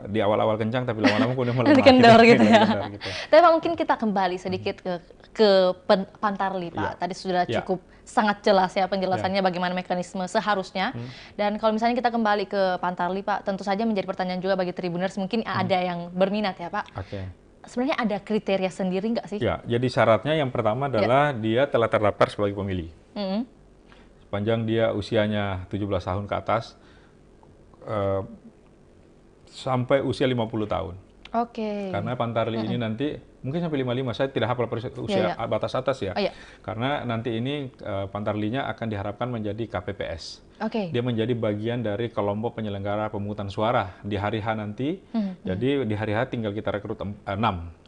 di awal-awal kencang tapi lama-lama kemudian melemah. Dikendor gitu ya. Gitu. Tapi Pak mungkin kita kembali sedikit ke Pantarli Pak. Tadi sudah cukup sangat jelas ya penjelasannya bagaimana mekanisme seharusnya. Dan kalau misalnya kita kembali ke Pantarli Pak, tentu saja menjadi pertanyaan juga bagi Tribuners, mungkin ada yang berminat ya Pak. Sebenarnya ada kriteria sendiri nggak sih? Ya, jadi syaratnya yang pertama adalah dia telah terdaftar sebagai pemilih. Sepanjang dia usianya 17 tahun ke atas, sampai usia 50 tahun. Karena Pantarli ini nanti, mungkin sampai 55, saya tidak hafal usia batas atas ya. Karena nanti ini Pantarlinya akan diharapkan menjadi KPPS. Dia menjadi bagian dari kelompok penyelenggara pemungutan suara di hari H nanti. Jadi di hari H tinggal kita rekrut 6,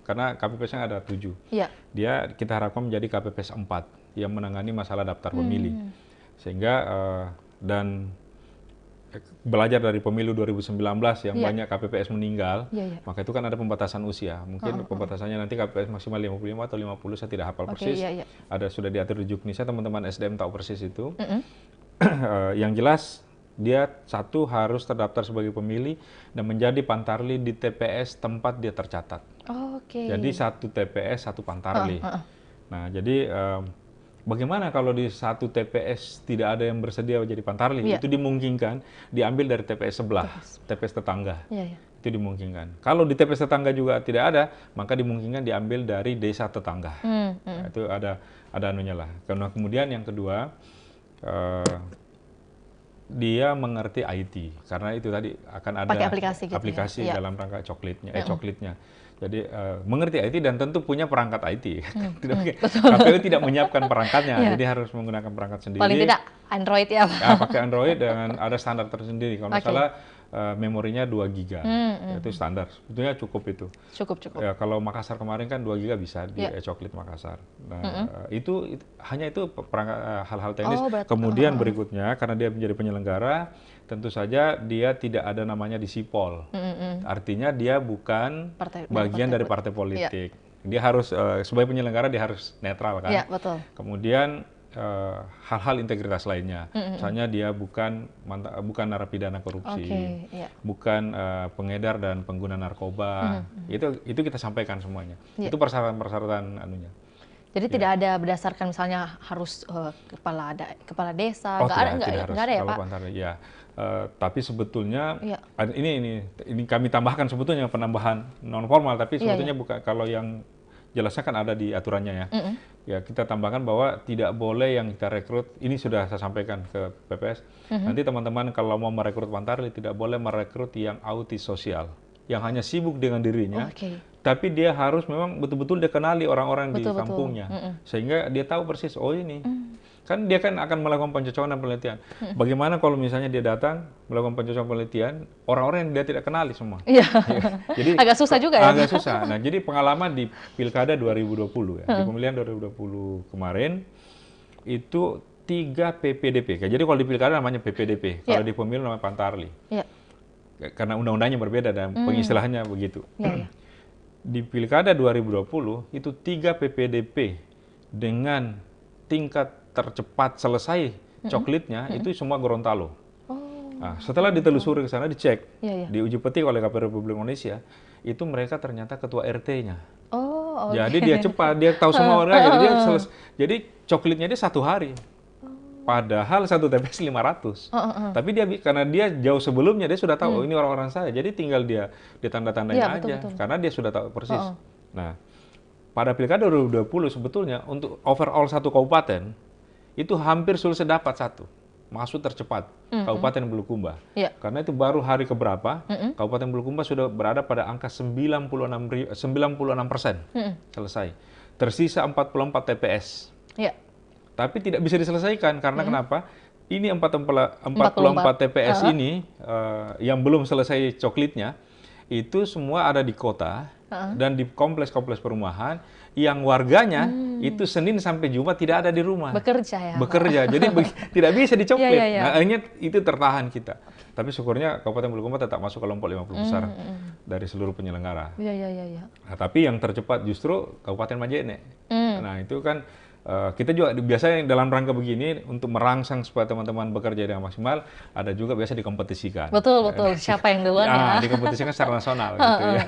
karena KPPS-nya ada 7. Dia kita harapkan menjadi KPPS 4 yang menangani masalah daftar pemilih. Sehingga dan belajar dari pemilu 2019 yang banyak KPPS meninggal, maka itu kan ada pembatasan usia. Mungkin pembatasannya nanti KPPS maksimal 55 atau 50, saya tidak hafal persis. Ada sudah diatur di Juknisnya, teman-teman SDM tahu persis itu. Yang jelas dia satu harus terdaftar sebagai pemilih dan menjadi Pantarli di TPS tempat dia tercatat. Jadi satu TPS satu Pantarli. Nah, jadi Bagaimana kalau di satu TPS tidak ada yang bersedia jadi Pantarlih? Iya. Itu dimungkinkan diambil dari TPS sebelah, TPS tetangga. Iya, iya. Itu dimungkinkan. Kalau di TPS tetangga juga tidak ada, maka dimungkinkan diambil dari desa tetangga. Nah, itu ada anunya lah. Karena kemudian yang kedua, dia mengerti IT, karena itu tadi akan ada Pakai aplikasi gitu ya? dalam rangka coklitnya. Jadi mengerti IT dan tentu punya perangkat IT. KPU tidak menyiapkan perangkatnya, jadi harus menggunakan perangkat sendiri. Paling tidak Android ya, Pak? Ya, pakai Android dan ada standar tersendiri. Kalau nggak salah memorinya 2 GB, itu standar. Sebetulnya cukup itu. Cukup. Ya, kalau Makassar kemarin kan 2 GB bisa di e-coklit Makassar. Nah, itu hanya itu hal-hal teknis. Kemudian berikutnya, karena dia menjadi penyelenggara, tentu saja dia tidak ada namanya di Sipol. Artinya dia bukan bagian dari partai politik. Dia harus sebagai penyelenggara dia harus netral kan. Iya, betul. Kemudian hal-hal integritas lainnya, misalnya dia bukan narapidana korupsi, bukan pengedar dan pengguna narkoba, itu kita sampaikan semuanya. Itu persyaratan anunya. Jadi tidak ada berdasarkan misalnya harus kepala desa, nggak ada ya, Pak? Ya. Tapi sebetulnya ini kami tambahkan sebetulnya penambahan non formal, tapi sebetulnya bukan, kalau yang jelasnya kan ada di aturannya ya. Ya, kita tambahkan bahwa tidak boleh yang kita rekrut, ini sudah saya sampaikan ke PPS, nanti teman-teman kalau mau merekrut Pantarlih tidak boleh merekrut yang autis sosial, yang hanya sibuk dengan dirinya, tapi dia harus memang betul-betul dia kenali orang-orang di kampungnya, sehingga dia tahu persis, oh ini, kan dia kan akan melakukan pencocokan dan penelitian. Bagaimana kalau misalnya dia datang melakukan pencocokan penelitian, orang-orang yang dia tidak kenali semua. Jadi agak susah juga ya. Agak susah. Nah, jadi pengalaman di Pilkada 2020 ya, di pemilihan 2020 kemarin itu 3 PPDP. Jadi kalau di Pilkada namanya PPDP, kalau di pemilu namanya Pantarlih. Karena undang-undangnya berbeda dan pengistilahannya begitu. Di Pilkada 2020 itu 3 PPDP dengan tingkat tercepat selesai coklitnya itu semua Gorontalo. Nah, setelah ditelusuri ke sana, dicek, diuji petik oleh KPU Republik Indonesia, itu mereka ternyata ketua RT-nya. Jadi dia cepat, dia tahu semua orang, jadi coklitnya dia 1 hari. Padahal satu TPS 500. Tapi dia karena dia jauh sebelumnya dia sudah tahu, oh ini orang-orang saya, jadi tinggal dia tanda-tandanya aja, karena dia sudah tahu persis. Nah, pada Pilkada 2020 sebetulnya untuk overall satu kabupaten itu hampir selesai dapat satu, masuk tercepat Kabupaten Bulukumba. Karena itu baru hari keberapa Kabupaten Bulukumba sudah berada pada angka 96% selesai. Tersisa 44 TPS. Tapi tidak bisa diselesaikan karena kenapa? Ini 44 TPS ini yang belum selesai coklitnya itu semua ada di kota dan di kompleks-kompleks perumahan yang warganya itu Senin sampai Jumat tidak ada di rumah. Bekerja, jadi tidak bisa dicoklit. Nah, akhirnya itu tertahan kita. Tapi syukurnya Kabupaten Bulukumba tetap masuk kelompok 50 besar dari seluruh penyelenggara. Nah, tapi yang tercepat justru Kabupaten Majene. Nah, itu kan kita juga biasanya dalam rangka begini untuk merangsang supaya teman-teman bekerja dengan maksimal, ada juga biasa dikompetisikan. Betul. Siapa yang duluan ya? Dikompetisikan secara nasional gitu ya.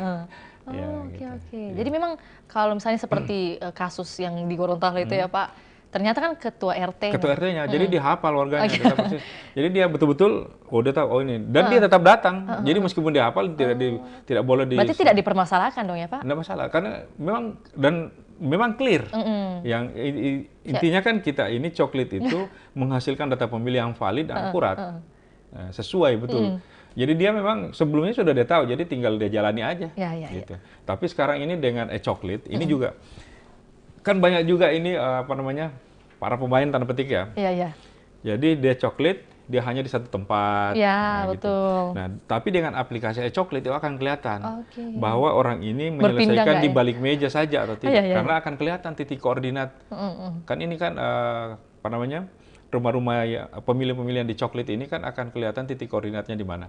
Oke. Jadi memang kalau misalnya seperti kasus yang di Gorontalo itu ya Pak, ternyata kan ketua RT. Ketua RT-nya, jadi dia hafal warganya. Jadi dia betul-betul, dia tahu, ini. Dan dia tetap datang. Jadi meskipun dia hafal, tidak boleh di... Berarti tidak dipermasalahkan dong ya Pak? Tidak masalah, karena memang clear. Yang intinya kan kita ini coklit itu menghasilkan data pemilih yang valid dan akurat. Sesuai, betul. Jadi dia memang sebelumnya sudah dia tahu, jadi tinggal dia jalani aja. Gitu. Tapi sekarang ini dengan e-coklit, ini juga kan banyak juga ini para pemain tanda petik ya. Jadi dia coklit, dia hanya di satu tempat. Betul. Nah, tapi dengan aplikasi e-coklit itu akan kelihatan bahwa orang ini menyelesaikan di balik meja saja atau tidak, karena akan kelihatan titik koordinat. Kan ini kan rumah-rumah pemilih-pemilih yang di coklit ini kan akan kelihatan titik koordinatnya di mana.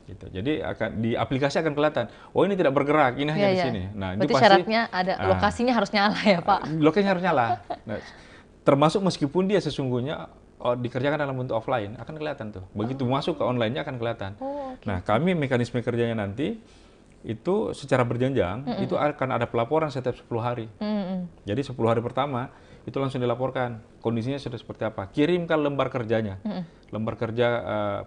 Gitu. Jadi di aplikasi akan kelihatan, oh ini tidak bergerak, ini hanya di sini. Nah, berarti syaratnya ada lokasinya harus nyala ya Pak? Lokasinya harus nyala. Nah, termasuk meskipun dia sesungguhnya dikerjakan dalam bentuk offline, akan kelihatan tuh. Begitu masuk ke online-nya akan kelihatan. Nah, kami mekanisme kerjanya nanti itu secara berjenjang, itu akan ada pelaporan setiap 10 hari. Jadi 10 hari pertama itu langsung dilaporkan kondisinya sudah seperti apa. Kirimkan lembar kerjanya. Lembar kerja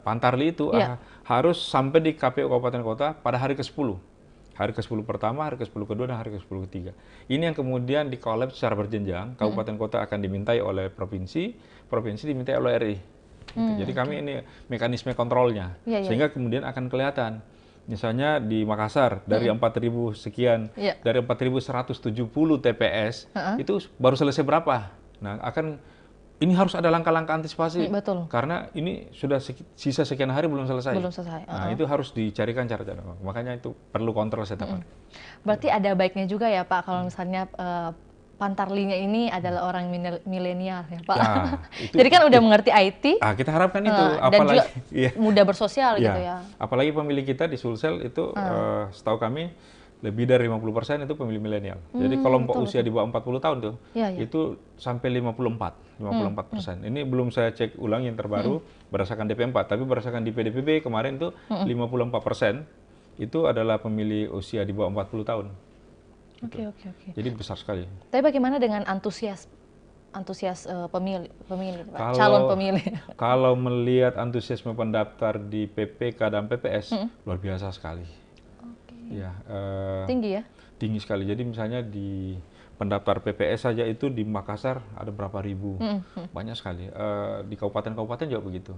Pantarli itu harus sampai di KPU Kabupaten Kota pada hari ke-10. Hari ke-10 pertama, hari ke-10 kedua, dan hari ke-10 ketiga. Ini yang kemudian dikolab secara berjenjang. Kabupaten Kota akan dimintai oleh provinsi, provinsi dimintai oleh RI. Gitu. Jadi kami ini mekanisme kontrolnya, sehingga kemudian akan kelihatan. Misalnya di Makassar dari 4.000 sekian, dari 4.170 TPS itu baru selesai berapa? Nah, ini harus ada langkah-langkah antisipasi. Betul. Karena ini sudah sisa sekian hari belum selesai. Belum selesai. Nah, itu harus dicarikan cara-cara. Makanya itu perlu kontrol setiap hari. Berarti ada baiknya juga ya Pak, kalau misalnya Pantarlinya ini adalah orang milenial ya Pak. Ya, jadi kan udah mengerti IT. Kita harapkan itu. Apalagi dan juga mudah bersosial gitu ya. Apalagi pemilih kita di Sulsel itu setahu kami lebih dari 50% itu pemilih milenial. Jadi kelompok usia di bawah 40 tahun tuh, itu sampai 54%. Ini belum saya cek ulang yang terbaru berdasarkan DP4, tapi berdasarkan di PDPB kemarin tuh 54% itu adalah pemilih usia di bawah 40 tahun. Oke. Jadi besar sekali. Tapi bagaimana dengan antusias pemilih, calon pemilih? Kalau melihat antusiasme pendaftar di PPK dan PPS, luar biasa sekali. Ya, tinggi ya? Tinggi sekali. Jadi misalnya di pendaftar PPS saja itu di Makassar ada berapa ribu, banyak sekali. Di kabupaten-kabupaten juga begitu.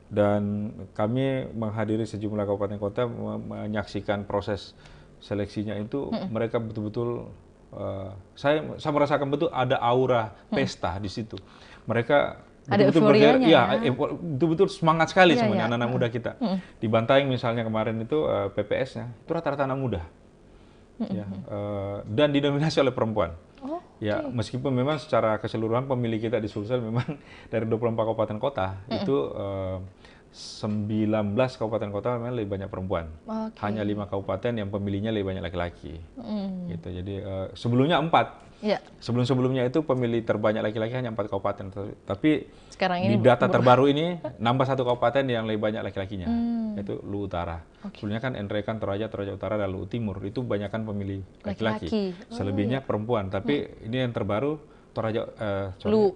Dan kami menghadiri sejumlah kabupaten kota menyaksikan proses seleksinya itu, mereka betul-betul, saya merasakan betul ada aura pesta di situ. Mereka betul-betul semangat sekali semuanya anak-anak muda kita. Di Bantaeng misalnya kemarin itu PPS-nya itu rata-rata anak muda, dan didominasi oleh perempuan. Meskipun memang secara keseluruhan pemilih kita di Sulsel memang dari 24 kabupaten kota itu 19 kabupaten kota memang lebih banyak perempuan. Hanya 5 kabupaten yang pemilihnya lebih banyak laki-laki. Gitu. Jadi sebelumnya 4. Sebelum-sebelumnya itu pemilih terbanyak laki-laki hanya 4 kabupaten. Tapi sekarang ini di data terbaru ini nambah 1 kabupaten yang lebih banyak laki-lakinya, yaitu Luwu Utara. Sebelumnya kan Nrekan, Toraja Utara, dan Luwu Timur itu banyakkan pemilih laki-laki. Selebihnya perempuan. Tapi ini yang terbaru Toraja,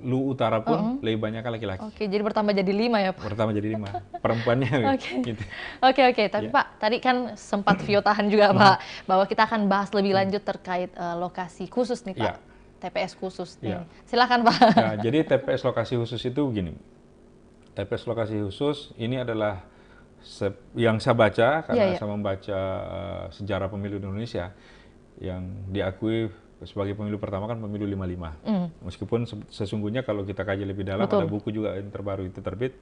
Luwu Utara pun lebih banyak laki-laki. Jadi bertambah jadi 5 ya Pak? Bertambah jadi 5, perempuannya. Gitu. Oke. Tapi Pak, tadi kan sempat Vio tahan juga Pak, bahwa kita akan bahas lebih lanjut terkait lokasi khusus nih Pak, TPS khusus nih. Silakan Pak. Jadi TPS lokasi khusus itu begini, TPS lokasi khusus ini adalah yang saya baca, karena saya membaca sejarah pemilu di Indonesia, yang diakui sebagai pemilu pertama kan pemilu 55. Meskipun sesungguhnya kalau kita kaji lebih dalam, ada buku juga yang terbaru itu terbit,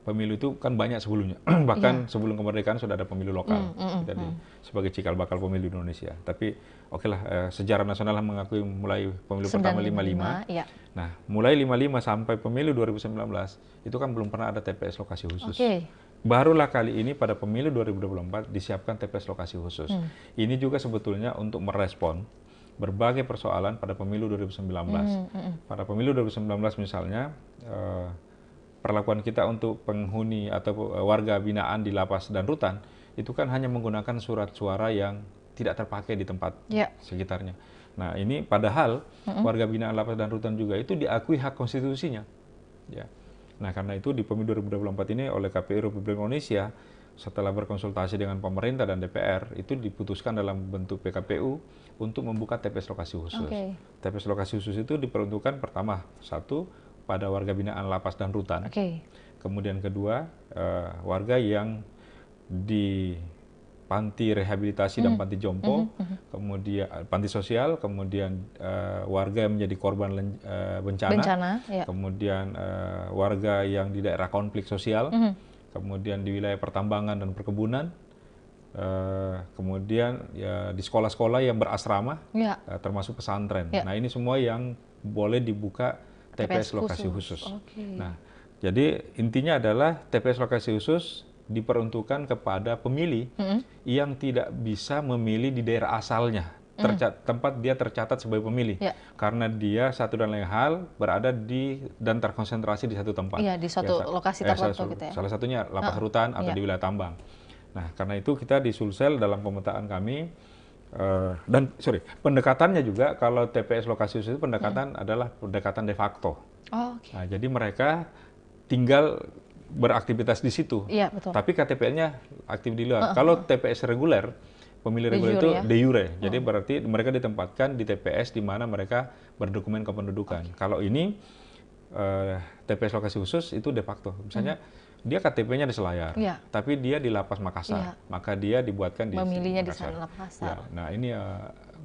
pemilu itu kan banyak sebelumnya. Bahkan sebelum kemerdekaan sudah ada pemilu lokal. Sebagai cikal bakal pemilu Indonesia. Tapi sejarah nasional mengakui mulai pemilu pertama 55. Nah, mulai 55 sampai pemilu 2019 itu kan belum pernah ada TPS lokasi khusus. Barulah kali ini pada pemilu 2024 disiapkan TPS lokasi khusus. Ini juga sebetulnya untuk merespon berbagai persoalan pada pemilu 2019. Pada pemilu 2019 misalnya, perlakuan kita untuk penghuni atau warga binaan di lapas dan rutan itu kan hanya menggunakan surat suara yang tidak terpakai di tempat sekitarnya. Nah, ini padahal warga binaan lapas dan rutan juga itu diakui hak konstitusinya. Nah, karena itu di pemilu 2024 ini oleh KPU Republik Indonesia setelah berkonsultasi dengan pemerintah dan DPR itu diputuskan dalam bentuk PKPU untuk membuka TPS lokasi khusus. TPS lokasi khusus itu diperuntukkan pertama, satu, pada warga binaan lapas dan rutan. Kemudian kedua, warga yang di panti rehabilitasi dan panti jompo, kemudian panti sosial, kemudian warga yang menjadi korban bencana, kemudian warga yang di daerah konflik sosial, kemudian di wilayah pertambangan dan perkebunan, kemudian di sekolah-sekolah yang berasrama, termasuk pesantren. Nah, ini semua yang boleh dibuka TPS lokasi khusus. Nah, jadi intinya adalah TPS lokasi khusus diperuntukkan kepada pemilih yang tidak bisa memilih di daerah asalnya, tempat dia tercatat sebagai pemilih, karena dia satu dan lain hal berada di dan terkonsentrasi di satu tempat. Di suatu lokasi tertentu gitu ya. Salah satunya lapas rutan atau di wilayah tambang. Nah, karena itu kita di Sulsel dalam pemetaan kami pendekatannya juga kalau TPS lokasi khusus itu pendekatan adalah pendekatan de facto. Oh, oke. Nah, jadi mereka tinggal beraktivitas di situ, Iya, betul. tapi KTPL-nya aktif di luar. Kalau TPS reguler, pemilih reguler itu de jure, jadi berarti mereka ditempatkan di TPS di mana mereka berdokumen kependudukan. Kalau ini TPS lokasi khusus itu de facto, misalnya dia KTP-nya di Selayar, tapi dia di Lapas Makassar, maka dia dibuatkan di memilihnya Makassar. di Makassar. Ya, nah ini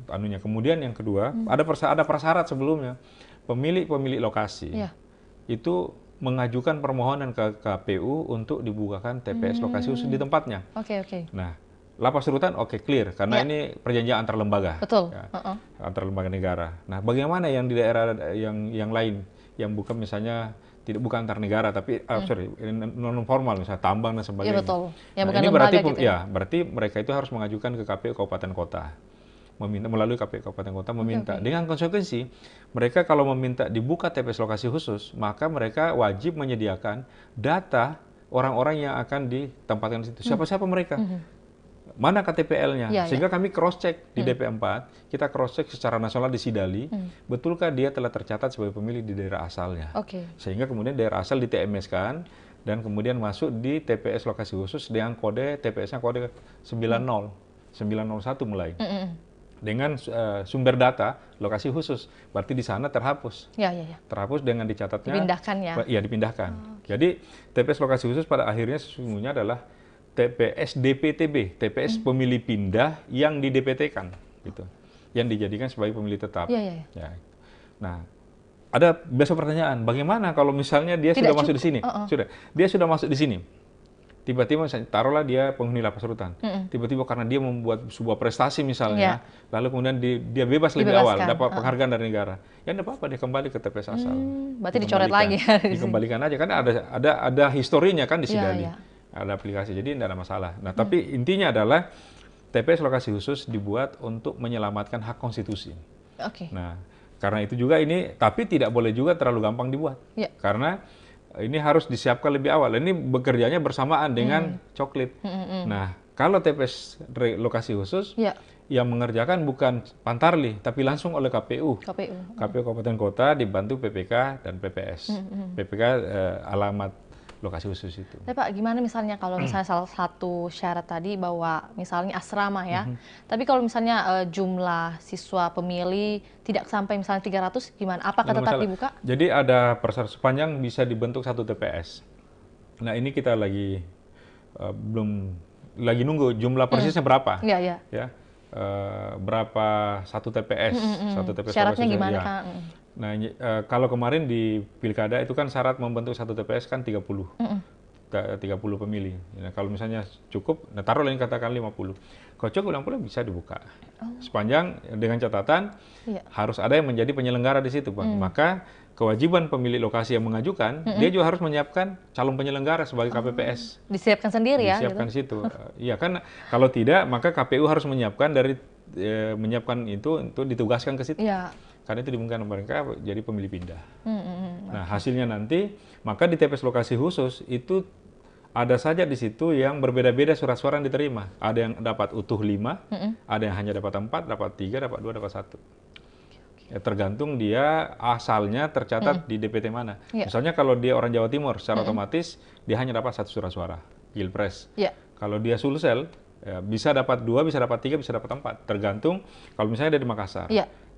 anunya. Kemudian yang kedua, ada prasyarat sebelumnya. Pemilik lokasi itu mengajukan permohonan ke KPU untuk dibukakan TPS lokasi khusus di tempatnya. Oke. Nah, Lapas Rutan clear karena ini perjanjian antar lembaga. Betul. Ya, antar lembaga negara. Nah, bagaimana yang di daerah yang lain yang bukan misalnya bukan antar negara tapi non formal misalnya tambang dan sebagainya. Iya, betul. Yang bukan ini lembaga berarti gitu ya. Berarti mereka itu harus mengajukan ke KPU kabupaten kota. Melalui KPU kabupaten kota meminta. Dengan konsekuensi mereka kalau meminta dibuka TPS lokasi khusus, maka mereka wajib menyediakan data orang-orang yang akan ditempatkan di situ. Siapa-siapa mereka? Mana KTPL-nya? Sehingga kami cross-check di DP4, kita cross-check secara nasional di Sidali, betulkah dia telah tercatat sebagai pemilih di daerah asalnya? Sehingga kemudian daerah asal di TMS-kan, dan kemudian masuk di TPS lokasi khusus dengan kode TPS-nya kode 90, 901 mulai. Dengan sumber data lokasi khusus, berarti di sana terhapus. Terhapus dengan dicatatnya. Dipindahkan ya? Iya, dipindahkan. Jadi TPS lokasi khusus pada akhirnya sesungguhnya adalah TPS DPTB, TPS pemilih pindah yang di DPT-kan, gitu, yang dijadikan sebagai pemilih tetap. Ya. Nah, ada biasa pertanyaan, bagaimana kalau misalnya dia sudah masuk di sini, dia sudah masuk di sini. Tiba-tiba taruhlah dia penghuni Lapas Rutan. Tiba-tiba karena dia membuat sebuah prestasi misalnya, lalu kemudian dia bebas lebih awal, dapat penghargaan dari negara. Ya enggak apa-apa, dia kembali ke TPS asal. Berarti dicoret lagi. Dikembalikan aja, kan ada historinya kan di Sidali. Ada aplikasi, jadi tidak ada masalah. Nah, tapi intinya adalah TPS lokasi khusus dibuat untuk menyelamatkan hak konstitusi. Nah, karena itu juga ini, tapi tidak boleh juga terlalu gampang dibuat. Karena ini harus disiapkan lebih awal. Ini bekerjanya bersamaan dengan coklit. Nah, kalau TPS lokasi khusus, yang mengerjakan bukan Pantarli, tapi langsung oleh KPU. KPU Kabupaten Kota dibantu PPK dan PPS. PPK alamat lokasi khusus itu. Tapi Pak, gimana misalnya kalau misalnya salah satu syarat tadi bahwa misalnya asrama ya, tapi kalau misalnya jumlah siswa pemilih tidak sampai misalnya 300, gimana? Apakah tetap dibuka? Jadi ada prasyarat sepanjang bisa dibentuk satu TPS. Nah, ini kita lagi lagi nunggu jumlah persisnya berapa. Ya. Berapa satu TPS, satu TPS. Syaratnya gimana, Kak? Nah, kalau kemarin di Pilkada itu kan syarat membentuk satu TPS kan 30 pemilih. Nah, kalau misalnya cukup, nah taruhlah katakan 50. Kalau cukup 50 bisa dibuka. Sepanjang dengan catatan harus ada yang menjadi penyelenggara di situ, Bang. Maka kewajiban pemilik lokasi yang mengajukan, dia juga harus menyiapkan calon penyelenggara sebagai KPPS. Disiapkan sendiri ya? Disiapkan gitu? Situ. Iya kan, kalau tidak maka KPU harus menyiapkan menyiapkan itu untuk ditugaskan ke situ. Karena itu dimungkinkan mereka jadi pemilih pindah. Nah, hasilnya nanti, maka di TPS lokasi khusus itu ada saja di situ yang berbeda-beda surat suara yang diterima. Ada yang dapat utuh 5, ada yang hanya dapat 4, dapat 3, dapat 2, dapat 1. Ya, tergantung dia asalnya tercatat di DPT mana. Misalnya kalau dia orang Jawa Timur, secara otomatis dia hanya dapat 1 surat suara, Pilpres. Kalau dia Sulsel, ya, bisa dapat 2, bisa dapat 3, bisa dapat 4. Tergantung kalau misalnya dari Makassar.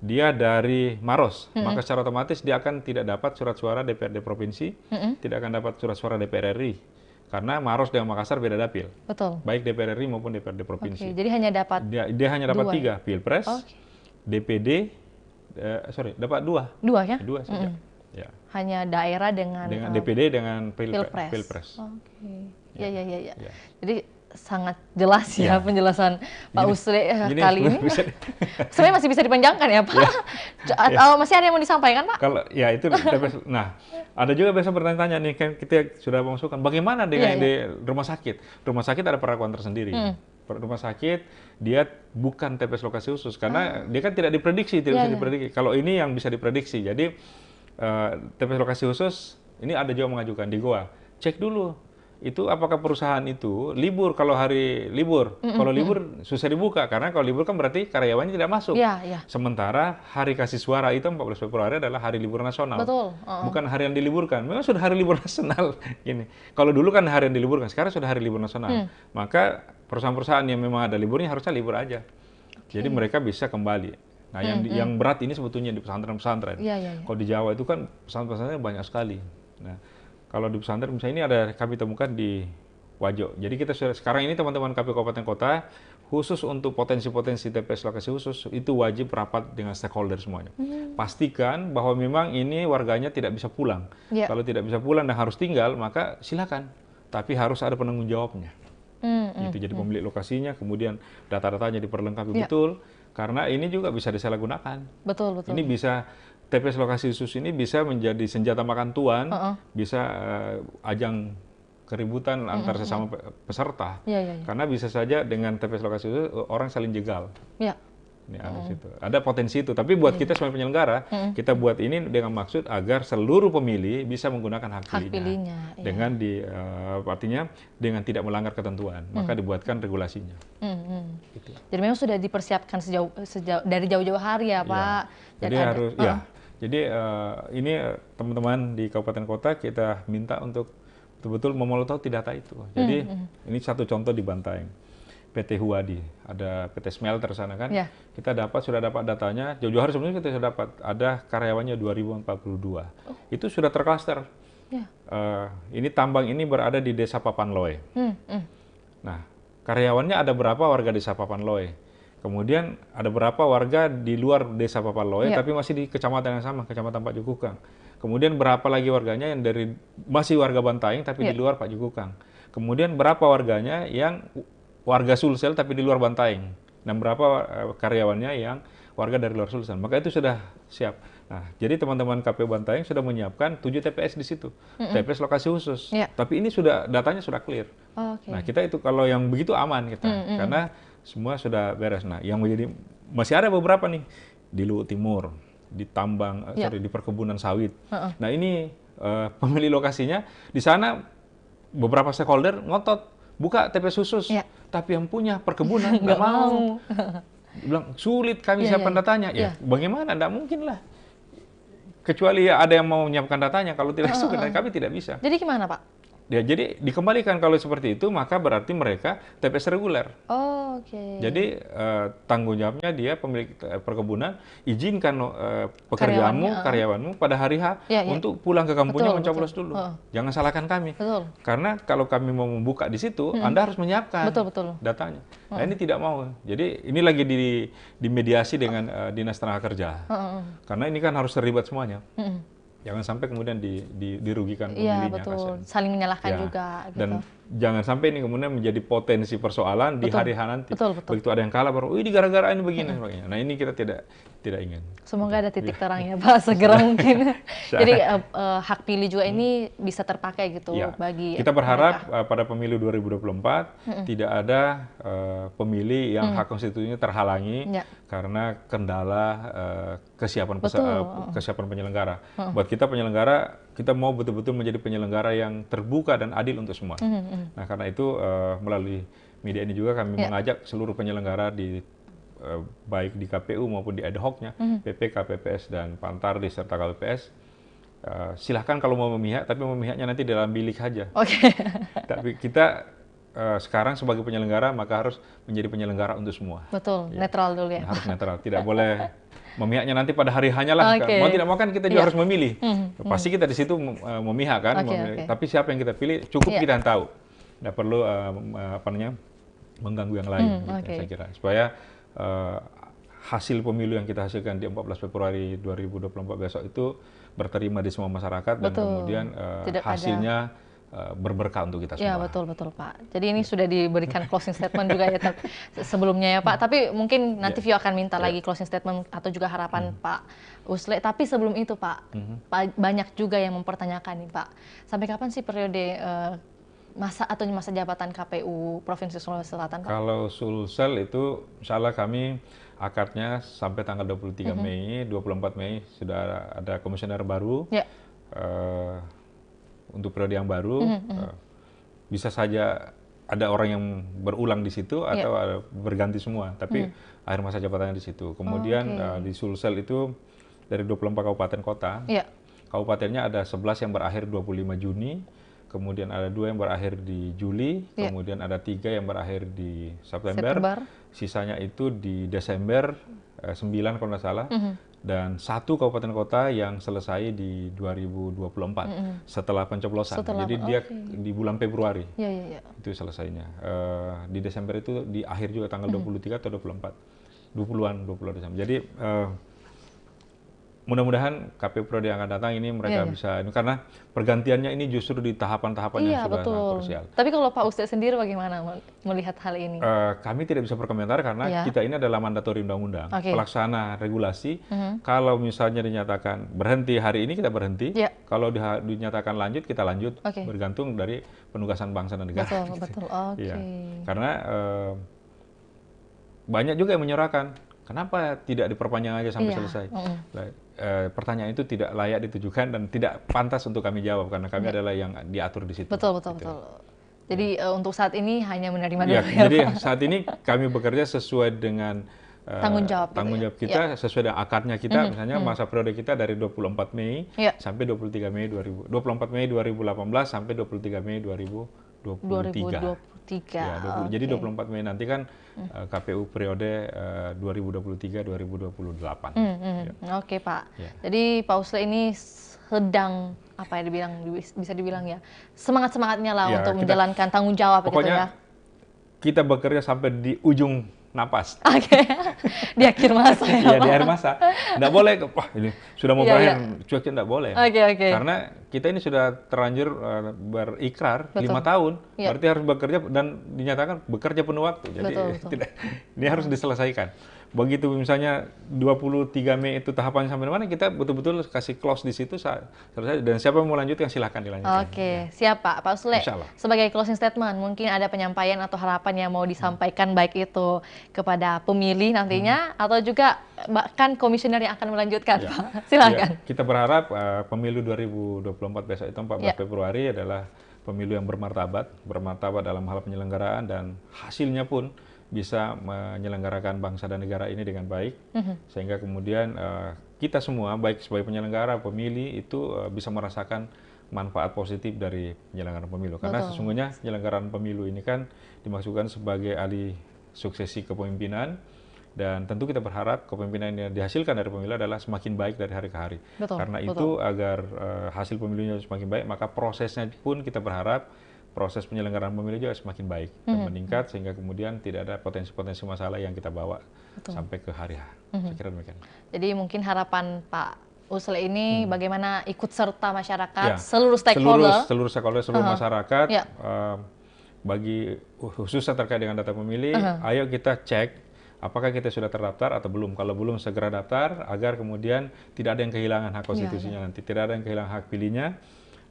Dia dari Maros, maka secara otomatis dia akan tidak dapat surat suara DPRD Provinsi, tidak akan dapat surat suara DPR RI. Karena Maros dengan Makassar beda dapil. Baik DPR RI maupun DPRD Provinsi. Jadi hanya dapat dia hanya dapat 3, Pilpres, DPD, dapat 2. 2 ya? 2 saja. Ya. Hanya daerah dengan DPD dengan Pilpres. Ya. Jadi sangat jelas ya penjelasan Pak Usle kali ini. Sebenarnya masih bisa dipanjangkan ya Pak. Masih ada yang mau disampaikan Pak? Kalau ya itu nah, ada juga biasa bertanya-tanya nih, kan kita sudah masukkan bagaimana dengan di rumah sakit. Rumah sakit ada perlakuan tersendiri. Rumah sakit dia bukan TPS lokasi khusus karena dia kan tidak diprediksi, tidak bisa diprediksi. Kalau ini yang bisa diprediksi. Jadi TPS lokasi khusus ini ada juga mengajukan di Goa. Cek dulu itu apakah perusahaan itu libur kalau hari libur? Kalau libur susah dibuka, karena kalau libur kan berarti karyawannya tidak masuk. Sementara hari kasih suara itu 14 Februari adalah hari libur nasional. Betul. Bukan hari yang diliburkan. Memang sudah hari libur nasional. Gini. Kalau dulu kan hari yang diliburkan, sekarang sudah hari libur nasional. Maka perusahaan-perusahaan yang memang ada liburnya harusnya libur aja. Jadi mereka bisa kembali. Nah, yang berat ini sebetulnya di pesantren-pesantren. Kalau di Jawa itu kan pesantren-pesantren banyak sekali. Nah, kalau di pesantren misalnya ini ada kami temukan di Wajo. Jadi kita sudah sekarang ini teman-teman KPU Kabupaten Kota khusus untuk potensi-potensi TPS lokasi khusus itu wajib rapat dengan stakeholder semuanya. Pastikan bahwa memang ini warganya tidak bisa pulang. Kalau tidak bisa pulang dan harus tinggal, maka silakan. Tapi harus ada penanggung jawabnya. Gitu. Jadi pemilik lokasinya, kemudian data-datanya diperlengkapi betul, karena ini juga bisa disalahgunakan. Betul. Ini bisa TPS lokasi khusus ini bisa menjadi senjata makan tuan, bisa ajang keributan antar sesama peserta, karena bisa saja dengan TPS lokasi khusus orang saling jegal. Ini ada potensi itu, tapi buat kita sebagai penyelenggara, kita buat ini dengan maksud agar seluruh pemilih bisa menggunakan hak pilihnya, dengan artinya dengan tidak melanggar ketentuan, maka dibuatkan regulasinya. Gitu. Jadi memang sudah dipersiapkan dari jauh-jauh hari ya, Pak. Jadi harus Jadi ini teman-teman di kabupaten kota kita minta untuk betul-betul memelototi data itu. Jadi ini satu contoh di Bantaeng. PT Huadi, ada PT Smelter sana kan, kita sudah dapat datanya, jauh-jauh hari sebelumnya kita sudah dapat, ada karyawannya 2042, itu sudah terklaster. Ini tambang ini berada di Desa Papanloe. Nah, karyawannya ada berapa warga Desa Papanloe? Kemudian ada berapa warga di luar Desa Papanloe, tapi masih di kecamatan yang sama, Kecamatan Pak Jukukang. Kemudian berapa lagi warganya yang masih warga Bantaeng tapi di luar Pak Jukukang. Kemudian berapa warganya yang warga Sulsel tapi di luar Bantaeng, dan berapa karyawannya yang warga dari luar Sulsel. Maka itu sudah siap. Nah, jadi teman-teman KPU Bantaeng sudah menyiapkan 7 TPS di situ, TPS lokasi khusus. Tapi ini datanya sudah clear. Nah, kita itu kalau yang begitu aman kita, karena semua sudah beres. Nah, yang masih ada beberapa nih di Luhut Timur, di tambang, di perkebunan sawit. Nah, ini pemilih lokasinya di sana beberapa stakeholder ngotot buka TPS khusus, tapi yang punya perkebunan nggak mau. Bilang sulit kami siapkan datanya. Bagaimana? Nggak mungkin lah. Kecuali ada yang mau menyiapkan datanya, kalau tidak suka kami tidak bisa. Jadi gimana, Pak? Jadi dikembalikan kalau seperti itu, maka berarti mereka TPS reguler. Jadi tanggung jawabnya dia pemilik perkebunan, izinkan karyawanmu pada hari H untuk pulang ke kampungnya mencoblos dulu. Jangan salahkan kami. Karena kalau kami mau membuka di situ, Anda harus menyiapkan datanya. Nah, ini tidak mau. Jadi ini lagi dimediasi dengan Dinas Tenaga Kerja. Karena ini kan harus terlibat semuanya. Jangan sampai kemudian dirugikan pemilihnya. Saling menyalahkan juga. Gitu. Dan jangan sampai ini kemudian menjadi potensi persoalan di hari H nanti. Begitu ada yang kalah baru, ini gara-gara ini begini. Nah, ini kita tidak ingin. Semoga ada titik terangnya, Pak, segera mungkin. Jadi hak pilih juga ini bisa terpakai gitu bagi kita berharap pada pemilu 2024 tidak ada pemilih yang hak konstitusinya terhalangi karena kendala kesiapan penyelenggara. Buat kita penyelenggara, kita mau betul-betul menjadi penyelenggara yang terbuka dan adil untuk semua. Nah, karena itu melalui media ini juga kami mengajak seluruh penyelenggara baik di KPU maupun di ad hoc-nya, PP, KPPS, dan Pantardi serta KPPS, silahkan kalau mau memihak, tapi memihaknya nanti dalam bilik saja. Tapi kita sekarang sebagai penyelenggara maka harus menjadi penyelenggara untuk semua. Netral dulu ya. Harus netral, tidak boleh memihaknya nanti pada hari hanya lah. Mau tidak mau kan kita juga harus memilih. Pasti kita di situ memihak kan, tapi siapa yang kita pilih cukup kita yang tahu. Tidak perlu mengganggu yang lain, saya kira. Supaya hasil pemilu yang kita hasilkan di 14 Februari 2024 besok itu berterima di semua masyarakat dan kemudian hasilnya berberkah untuk kita semua. Ya, betul Pak. Jadi ini sudah diberikan closing statement juga ya sebelumnya ya Pak. Tapi mungkin nanti Vio akan minta lagi closing statement atau juga harapan Pak Usle. Tapi sebelum itu Pak, banyak juga yang mempertanyakan nih Pak. Sampai kapan sih periode masa jabatan KPU Provinsi Sulawesi Selatan, Pak? Kalau Sulsel itu, insya Allah kami akadnya sampai tanggal 23 Mei, 24 Mei sudah ada komisioner baru untuk periode yang baru. bisa saja ada orang yang berulang di situ Iya. atau berganti semua, tapi akhir masa jabatannya di situ. Kemudian di Sulsel itu dari 24 kabupaten kota, Iya. kabupatennya ada 11 yang berakhir 25 Juni, kemudian ada 2 yang berakhir di Juli, Iya. kemudian ada 3 yang berakhir di September, September. sisanya itu di Desember 9 kalau nggak salah, dan 1 kabupaten kota yang selesai di 2024 setelah pencoblosan. Jadi dia di bulan Februari Iya, iya, iya. itu selesainya. Di Desember itu di akhir juga tanggal 23 atau 24, 20 Desember. Jadi mudah-mudahan KPU periode yang akan datang ini mereka bisa, karena pergantiannya ini justru di tahapan-tahapan yang Iya, sudah sangat betul. krusial. Tapi kalau Pak Ustadz sendiri bagaimana melihat hal ini? Kami tidak bisa berkomentar karena kita ini adalah mandatori undang-undang, pelaksana regulasi. Kalau misalnya dinyatakan berhenti hari ini, kita berhenti. Kalau dinyatakan lanjut, kita lanjut, bergantung dari penugasan bangsa dan negara. Betul, betul. Oke. Karena banyak juga yang menyerahkan, kenapa tidak diperpanjang aja sampai selesai? Pertanyaan itu tidak layak ditujukan dan tidak pantas untuk kami jawab karena kami adalah yang diatur di situ. Betul, betul, betul. Jadi untuk saat ini hanya menerima dulu. Jadi saat ini kami bekerja sesuai dengan tanggung jawab kita, sesuai dengan akarnya kita. Misalnya masa periode kita dari 24 Mei sampai 23 Mei 24 Mei 2018 sampai 23 Mei 2023. Jadi 24 Mei nanti kan KPU periode 2023-2028. Oke, Pak. Jadi Pak Usle ini sedang apa ya bisa dibilang ya semangat-semangatnya lah untuk menjalankan tanggung jawab gitu ya. Kita bekerja sampai di ujung napas. Di akhir masa ya. Iya, di akhir masa. Nggak boleh, wah ini sudah mau berakhir, cueknya nggak boleh. Karena kita ini sudah terlanjur berikrar 5 tahun, berarti harus bekerja dan dinyatakan bekerja penuh waktu. Jadi ini harus diselesaikan. Begitu misalnya 23 Mei itu tahapannya sampai mana, kita betul-betul kasih close di situ selesai, dan siapa yang mau lanjutkan silahkan dilanjutkan. Siap Pak Usle. Sebagai closing statement, mungkin ada penyampaian atau harapan yang mau disampaikan baik itu kepada pemilih nantinya atau juga bahkan komisioner yang akan melanjutkan, Pak. Silakan. Kita berharap pemilu 2024 besok itu 14 Februari adalah pemilu yang bermartabat dalam hal penyelenggaraan dan hasilnya pun bisa menyelenggarakan bangsa dan negara ini dengan baik, sehingga kemudian kita semua, baik sebagai penyelenggara, pemilih, itu bisa merasakan manfaat positif dari penyelenggaraan pemilu. Karena sesungguhnya penyelenggaraan pemilu ini kan dimaksudkan sebagai alih suksesi kepemimpinan, dan tentu kita berharap kepemimpinan yang dihasilkan dari pemilu adalah semakin baik dari hari ke hari. Karena itu agar hasil pemilunya semakin baik, maka prosesnya pun kita berharap proses penyelenggaraan pemilu juga semakin baik dan meningkat, sehingga kemudian tidak ada potensi-potensi masalah yang kita bawa sampai ke hari H. Saya kira demikian. Jadi mungkin harapan Pak Usle ini bagaimana ikut serta masyarakat, seluruh stakeholder, seluruh masyarakat, bagi khususnya terkait dengan data pemilih, ayo kita cek apakah kita sudah terdaftar atau belum. Kalau belum, segera daftar agar kemudian tidak ada yang kehilangan hak konstitusinya nanti, tidak ada yang kehilangan hak pilihnya.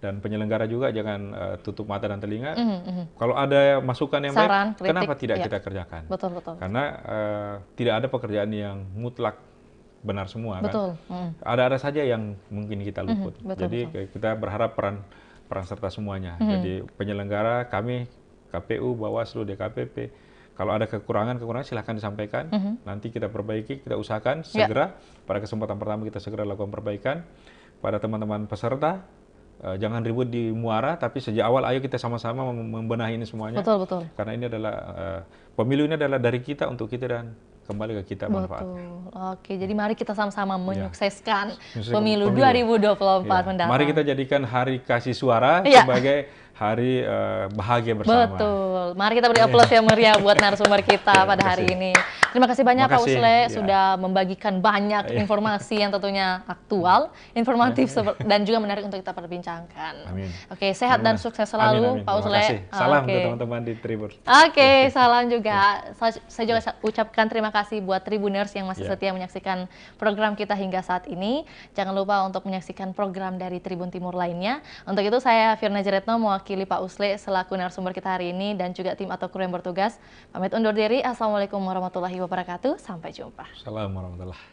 Dan penyelenggara juga jangan tutup mata dan telinga. Kalau ada masukan yang baik, kenapa tidak kita kerjakan? Karena tidak ada pekerjaan yang mutlak benar semua. Kan? Ada saja yang mungkin kita luput. Jadi kita berharap peran serta semuanya. Jadi penyelenggara, kami, KPU, Bawaslu, DKPP, kalau ada kekurangan silahkan disampaikan. Nanti kita perbaiki, kita usahakan segera. Pada kesempatan pertama kita segera lakukan perbaikan. Pada teman-teman peserta, jangan ribut di muara, tapi sejak awal ayo kita sama-sama membenahi ini semuanya. Karena ini adalah pemilu ini adalah dari kita untuk kita dan kembali ke kita manfaat. Jadi mari kita sama-sama menyukseskan pemilu 2024 mendatang. Mari kita jadikan hari kasih suara sebagai hari bahagia bersama. Mari kita beri aplaus yang meriah buat narasumber kita pada hari ini. Terima kasih banyak Pak Usle sudah membagikan banyak informasi yang tentunya aktual, informatif dan juga menarik untuk kita perbincangkan. Sehat dan sukses selalu Pak Usle. Salam untuk teman-teman di Tribun. Salam juga. Saya juga ucapkan terima kasih buat Tribuners yang masih setia menyaksikan program kita hingga saat ini. Jangan lupa untuk menyaksikan program dari Tribun Timur lainnya. Untuk itu saya Firna Jeretno mewakili Pak Usle selaku narasumber kita hari ini dan juga tim atau kru yang bertugas. Pamit undur diri. Assalamualaikum warahmatullahi wabarakatuh. Sampai jumpa. Assalamualaikum warahmatullahi wabarakatuh.